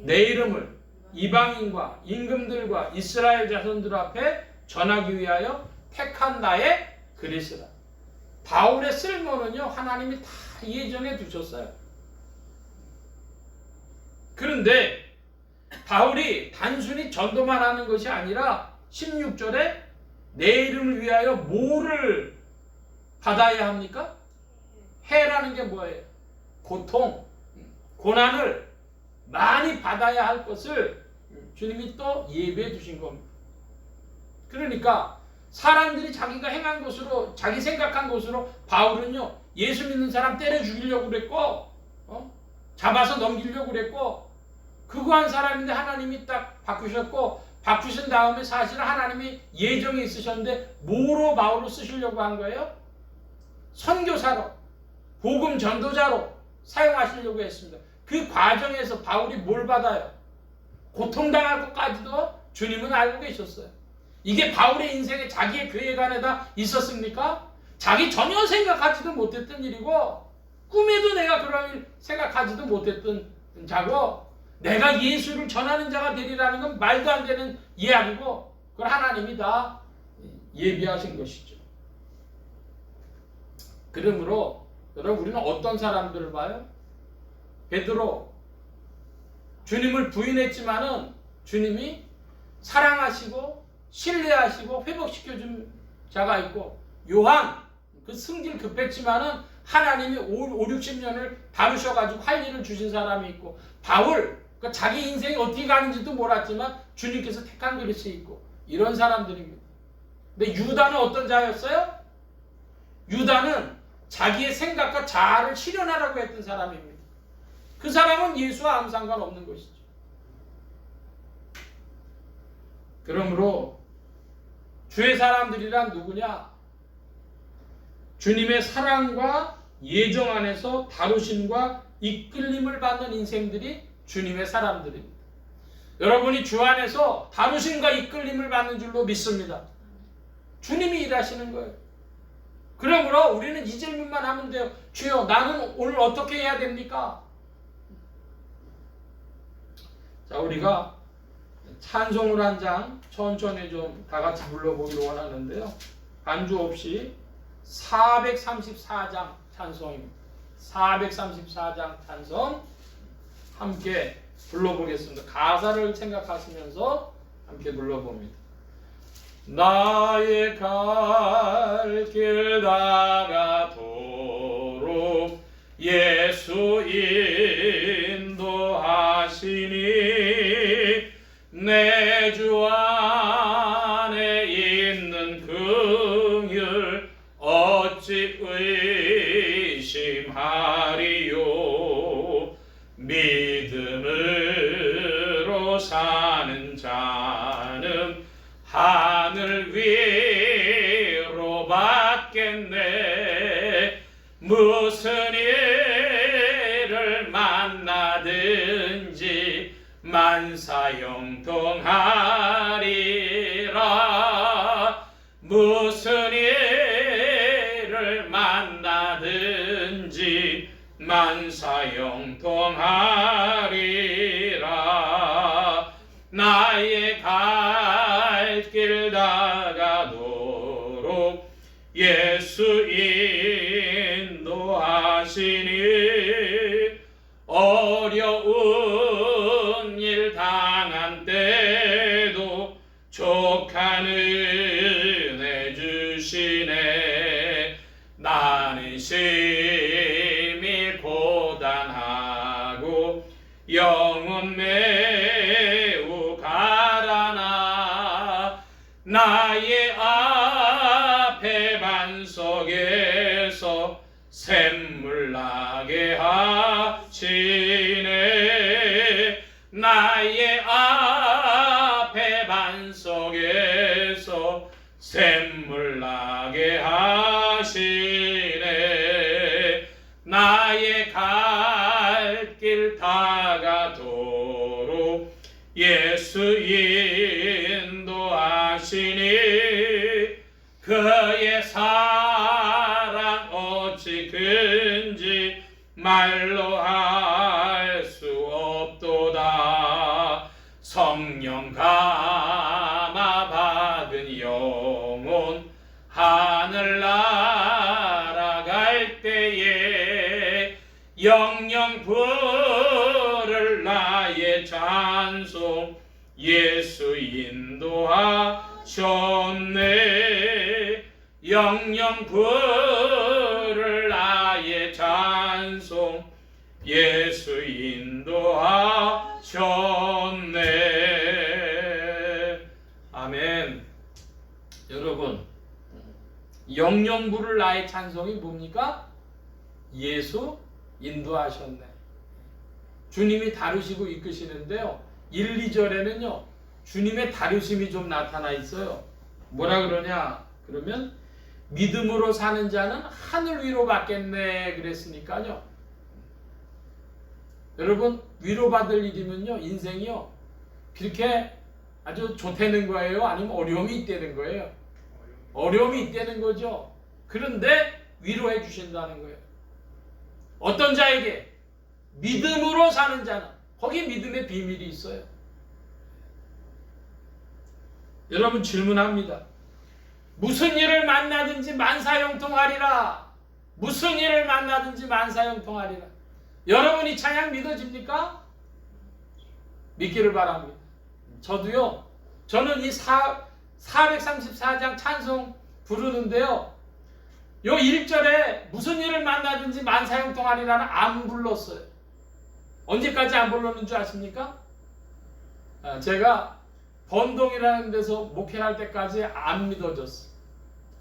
내 이름을 이방인과 임금들과 이스라엘 자손들 앞에 전하기 위하여 택한 나의 그리스라. 바울의 쓸모는요 하나님이 다 예정해 두셨어요. 그런데 바울이 단순히 전도만 하는 것이 아니라 16절에 내 이름을 위하여 뭐를 받아야 합니까? 해라는 게 뭐예요? 고통, 고난을 많이 받아야 할 것을 주님이 또 예배해 주신 겁니다. 그러니까 사람들이 자기가 행한 것으로 자기 생각한 것으로 바울은요 예수 믿는 사람 때려 죽이려고 그랬고 잡아서 넘기려고 그랬고 그거 한 사람인데 하나님이 딱 바꾸셨고 바꾸신 다음에 사실은 하나님이 예정이 있으셨는데 뭐로 바울을 쓰시려고 한 거예요? 선교사로 복음 전도자로 사용하시려고 했습니다. 그 과정에서 바울이 뭘 받아요? 고통당할 것까지도 주님은 알고 계셨어요. 이게 바울의 인생에 자기의 계획 안에다 있었습니까? 자기 전혀 생각하지도 못했던 일이고 꿈에도 내가 그런 일 생각하지도 못했던 자고 내가 예수를 전하는 자가 되리라는 건 말도 안 되는 이야기고 그걸 하나님이 다 예비하신 것이죠. 그러므로 여러분 우리는 어떤 사람들을 봐요? 베드로 주님을 부인했지만은 주님이 사랑하시고 신뢰하시고 회복시켜준 자가 있고 요한 그 승질 급했지만은 하나님이 50, 60년을 다루셔가지고 할 일을 주신 사람이 있고 바울 그러니까 자기 인생이 어떻게 가는지도 몰랐지만 주님께서 택한 그릇이 있고 이런 사람들입니다. 근데 유다는 어떤 자였어요? 유다는 자기의 생각과 자아를 실현하라고 했던 사람입니다. 그 사람은 예수와 아무 상관없는 것이죠. 그러므로 주의 사람들이란 누구냐? 주님의 사랑과 예정 안에서 다루심과 이끌림을 받는 인생들이 주님의 사람들입니다. 여러분이 주 안에서 다루심과 이끌림을 받는 줄로 믿습니다. 주님이 일하시는 거예요. 그러므로 우리는 이 질문만 하면 돼요. 주여, 나는 오늘 어떻게 해야 됩니까? 자, 우리가 찬송을 한 장 천천히 좀 다 같이 불러보기로 원하는데요. 반주 없이 434장 찬송입니다. 434장 찬송 함께 불러보겠습니다. 가사를 생각하시면서 함께 불러봅니다. 나의 갈 길 다가도록 예수 인도하시니 내 주 안에 있는 긍휼 어찌 의심하리요. 믿음으로 사는 자는 하늘 위로 받겠네. 무슨 일을 만나든지 만사형통하리라. 무슨 일을 만나든지 만사형통하리라. 나의 갈 길 다가도록 예수 인도하시니 어려운 일 당한 때도 족한 은혜 주시네. 나는 심히 고단하고 영혼 매우 가라나 나의 앞에 반석에서 샘물 나게 하시네. 나의 앞에 반석에서 샘물 나게 하시네. 나의 갈 길 다가도록 예수 인도하시니 그의 사랑 어찌 큰지 말로 할 수 없도다. 성령 감화 받은 영혼 하늘 날아갈 때에 영영 부를 나의 찬송 예수 인도하셨네. 영영 부를 나의 찬송 예수 인도하셨네. 아멘. 여러분, 영영 부를 나의 찬송이 뭡니까? 예수 인도하셨네. 주님이 다루시고 이끄시는데요. 1, 2절에는요. 주님의 다루심이 좀 나타나 있어요. 뭐라 그러냐? 그러면 믿음으로 사는 자는 하늘 위로 받겠네 그랬으니까요. 여러분, 위로받을 일이면요. 인생이요. 그렇게 아주 좋다는 거예요? 아니면 어려움이 있다는 거예요? 어려움이 있다는 거죠. 그런데 위로해 주신다는 거예요. 어떤 자에게? 믿음으로 사는 자는. 거기 믿음의 비밀이 있어요. 여러분 질문합니다. 무슨 일을 만나든지 만사형통하리라. 무슨 일을 만나든지 만사형통하리라. 여러분 이 찬양 믿어집니까? 믿기를 바랍니다. 저도요. 저는 이 434장 찬송 부르는데요. 요 1절에 무슨 일을 만나든지 만사형통하리라는 안 불렀어요. 언제까지 안 부르는 줄 아십니까? 제가 번동이라는 데서 목회할 때까지 안 믿어졌어.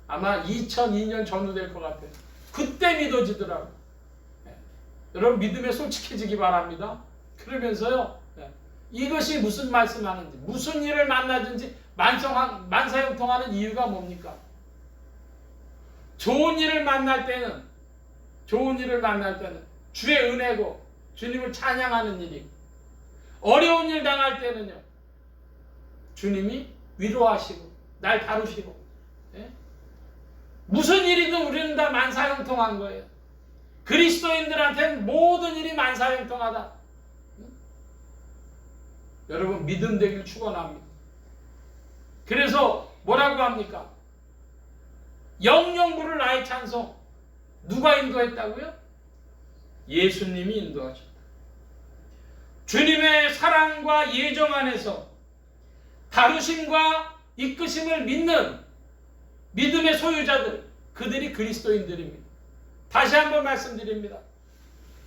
아마 2002년 전후 될 것 같아요. 그때 믿어지더라고요. 여러분 믿음에 솔직해지기 바랍니다. 그러면서요, 이것이 무슨 말씀하는지, 무슨 일을 만나든지 만사형통하는 이유가 뭡니까? 좋은 일을 만날 때는 주의 은혜고 주님을 찬양하는 일이고, 어려운 일 당할 때는요, 주님이 위로하시고 날 다루시고, 무슨 일이든 우리는 다 만사형통한 거예요. 그리스도인들한테는 모든 일이 만사형통하다. 여러분 믿음 되길 축원합니다. 그래서 뭐라고 합니까? 영영 부를 나의 찬송. 누가 인도했다고요? 예수님이 인도하셨다. 주님의 사랑과 예정 안에서 다루심과 이끄심을 믿는 믿음의 소유자들, 그들이 그리스도인들입니다. 다시 한번 말씀드립니다.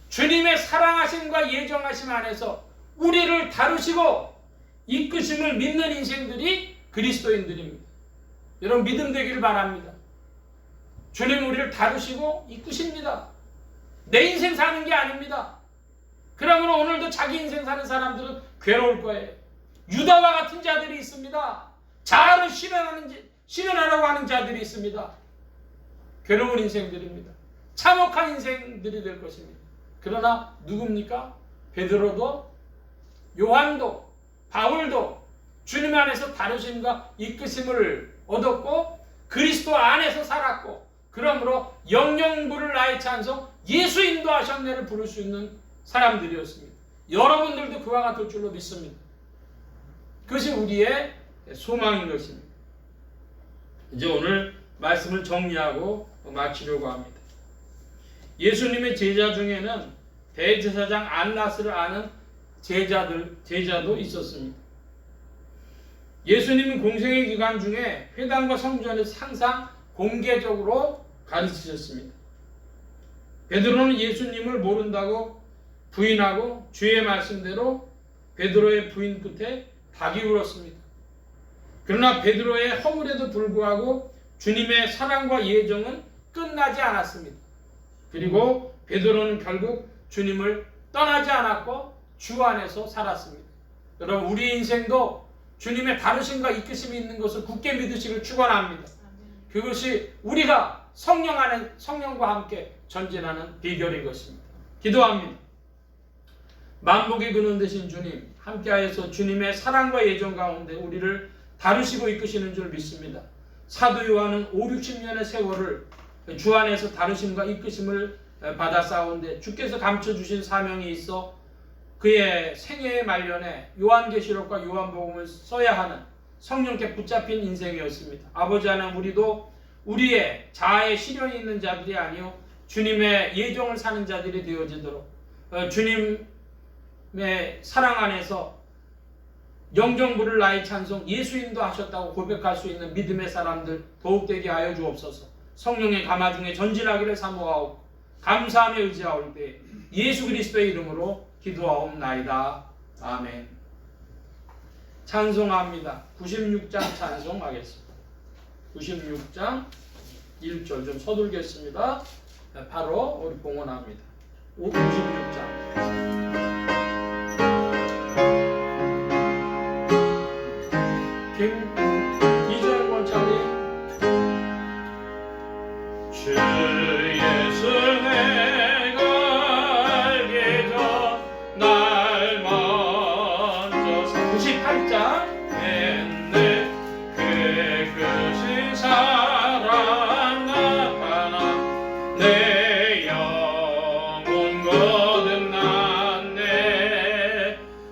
주님의 사랑하심과 예정하심 안에서 우리를 다루시고 이끄심을 믿는 인생들이 그리스도인들입니다. 여러분 믿음 되기를 바랍니다. 주님 우리를 다루시고 이끄십니다. 내 인생 사는 게 아닙니다. 그러면 오늘도 자기 인생 사는 사람들은 괴로울 거예요. 유다와 같은 자들이 있습니다. 자아를 실현하라고 하는 자들이 있습니다. 괴로운 인생들입니다. 참혹한 인생들이 될 것입니다. 그러나 누굽니까? 베드로도 요한도 바울도 주님 안에서 다루심과 이끄심을 얻었고 그리스도 안에서 살았고, 그러므로 영영 부를 나의 찬송, 예수 인도하셨네를 부를 수 있는 사람들이었습니다. 여러분들도 그와 같을 줄로 믿습니다. 그것이 우리의 소망인 것입니다. 이제 오늘 말씀을 정리하고 마치려고 합니다. 예수님의 제자 중에는 대제사장 안나스를 아는 제자도 있었습니다. 예수님은 공생의 기간 중에 회당과 성전에서 항상 공개적으로 가르치셨습니다. 베드로는 예수님을 모른다고 부인하고 주의 말씀대로 베드로의 부인 끝에 닭이 울었습니다. 그러나 베드로의 허물에도 불구하고 주님의 사랑과 예정은 끝나지 않았습니다. 그리고 베드로는 결국 주님을 떠나지 않았고 주 안에서 살았습니다. 여러분 우리 인생도 주님의 다루심과 이끄심이 있는 것을 굳게 믿으시길 축원합니다. 그것이 우리가 성령과 함께 전진하는 비결인 것입니다. 기도합니다. 만복의 근원 되신 주님, 함께하여서 주님의 사랑과 예정 가운데 우리를 다루시고 이끄시는 줄 믿습니다. 사도 요한은 5-60년의 세월을 주 안에서 다루심과 이끄심을 받아 싸운데 주께서 감춰주신 사명이 있어 그의 생애의 말년에 요한계시록과 요한복음을 써야 하는 성령께 붙잡힌 인생이었습니다. 아버지 하나님, 우리도 우리의 자아에 시련이 있는 자들이 아니요 주님의 예정을 사는 자들이 되어지도록 주님의 사랑 안에서 영정부를 나의 찬송, 예수님도 하셨다고 고백할 수 있는 믿음의 사람들 더욱 되게 하여 주옵소서. 성령의 감화 중에 전진하기를 사모하고 감사하며 의지하올 때 예수 그리스도의 이름으로 기도하옵나이다. 아멘. 찬송합니다. 96장 찬송하겠습니다. 96장 1절 좀 서둘겠습니다. 바로 우리 봉헌합니다. 96장. 이정현 권사님. 주 예수 내가 알게 전 날 먼저 98장 했네. 그의 크신 사랑 나타나 내 영혼 거듭났네.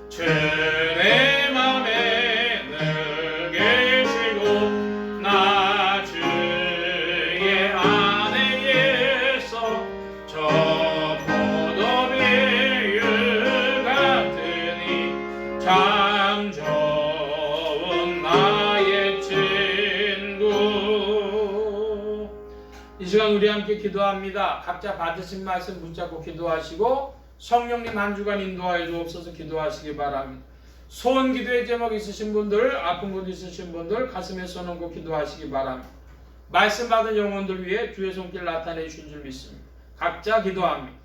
주 내 맘에 늘 계시고 나 주의 안에 있어 저 포도비율 같으니 참 좋은 나의 친구. 이 시간 우리 함께 기도합니다. 각자 받으신 말씀 붙잡고 기도하시고 성령님 한 주간 인도하여 주옵소서. 기도하시기 바랍니다. 소원 기도의 제목 있으신 분들, 아픈 분 있으신 분들 가슴에 써놓고 기도하시기 바랍니다. 말씀 받은 영혼들 위해 주의 손길 나타내 주신 줄 믿습니다. 각자 기도합니다.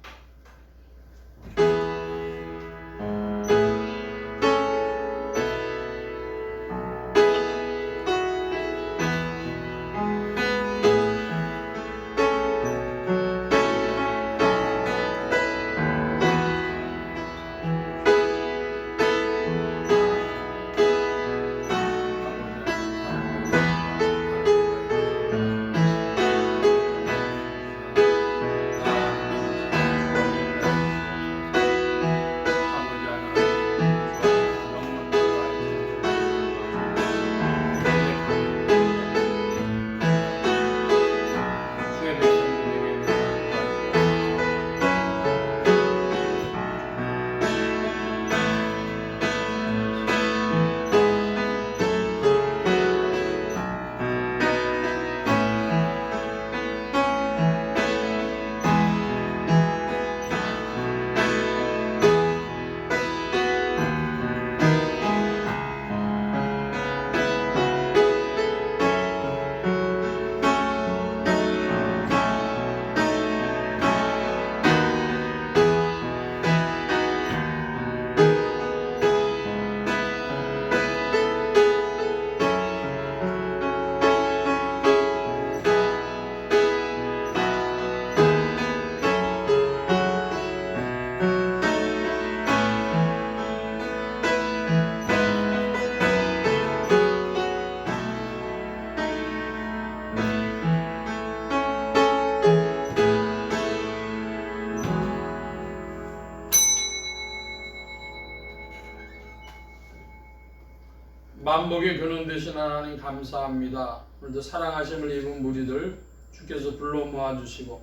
만복의 근원 되신 하나님 감사합니다. 오늘도 사랑하심을 입은 무리들 주께서 불러 모아주시고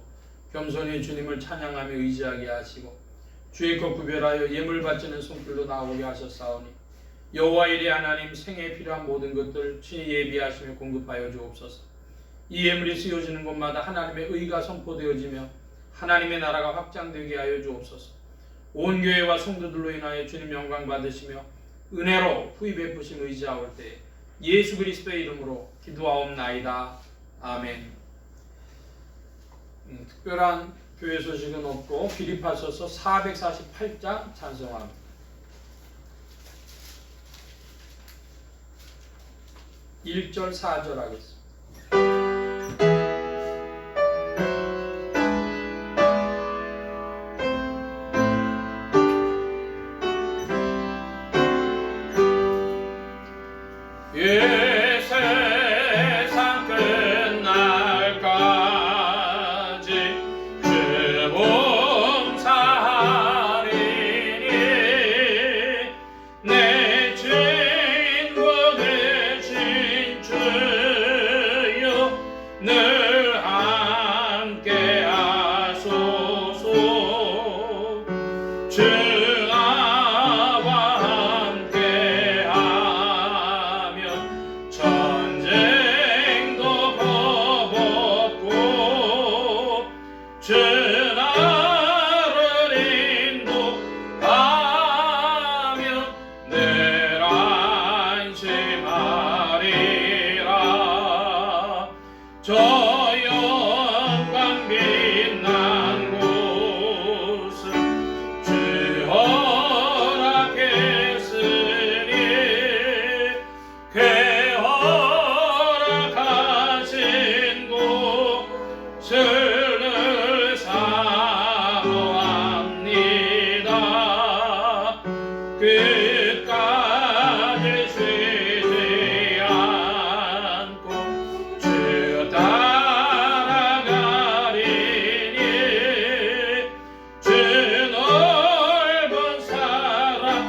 겸손히 주님을 찬양하며 의지하게 하시고 주의 것 구별하여 예물 바치는 손길로 나오게 하셨사오니 여호와 이레 하나님 생애에 필요한 모든 것들 친히 예비하시며 공급하여 주옵소서. 이 예물이 쓰여지는 곳마다 하나님의 의가 선포되어지며 하나님의 나라가 확장되게 하여 주옵소서. 온 교회와 성도들로 인하여 주님 영광 받으시며 은혜로 후히 베푸심 의지하올 때 예수 그리스도의 이름으로 기도하옵나이다. 아멘. 특별한 교회 소식은 없고 빌립보서 448장 찬송합니다. 1절 4절 하겠습니다. 세상 끝날까지 주 봉사하리니 내 친구 되신 주여 늘 함께 하소서. 저 영광 빛난 곳은 주 허락했으니 그 허락하신 곳을 늘 사모합니다. 끝까지 쉬지 않고 주 따라가리니 주 넓은 사랑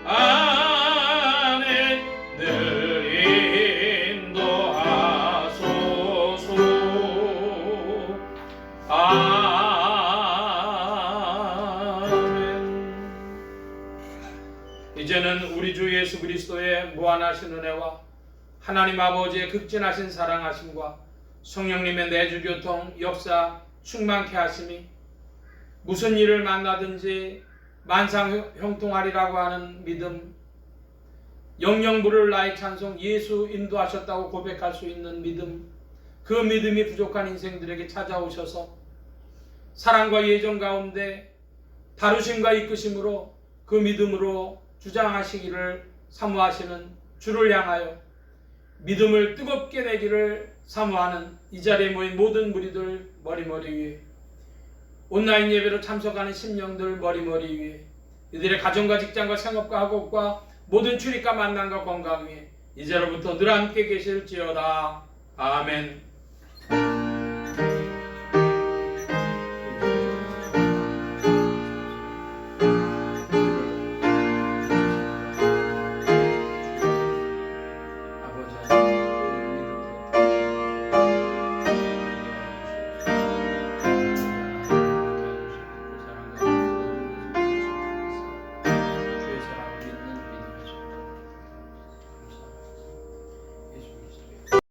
안에 늘 인도하소서. 아멘. 이제는 우리 주 예수 그리스도의 무한하신 은혜와 하나님 아버지의 극진하신 사랑하심과 성령님의 내주교통 역사 충만케 하심이 무슨 일을 만나든지 만상 형통하리라고 하는 믿음, 영영 부를 나의 찬송, 예수 인도하셨다고 고백할 수 있는 믿음, 그 믿음이 부족한 인생들에게 찾아오셔서 사랑과 예정 가운데 다루심과 이끄심으로 그 믿음으로 주장하시기를 사모하시는 주를 향하여 믿음을 뜨겁게 내기를 사모하는 이 자리에 모인 모든 무리들 머리머리 위에, 온라인 예배로 참석하는 심령들 머리머리 위에, 이들의 가정과 직장과 생업과 학업과 모든 출입과 만남과 건강 위에 이제로부터 늘 함께 계실지어다. 아멘.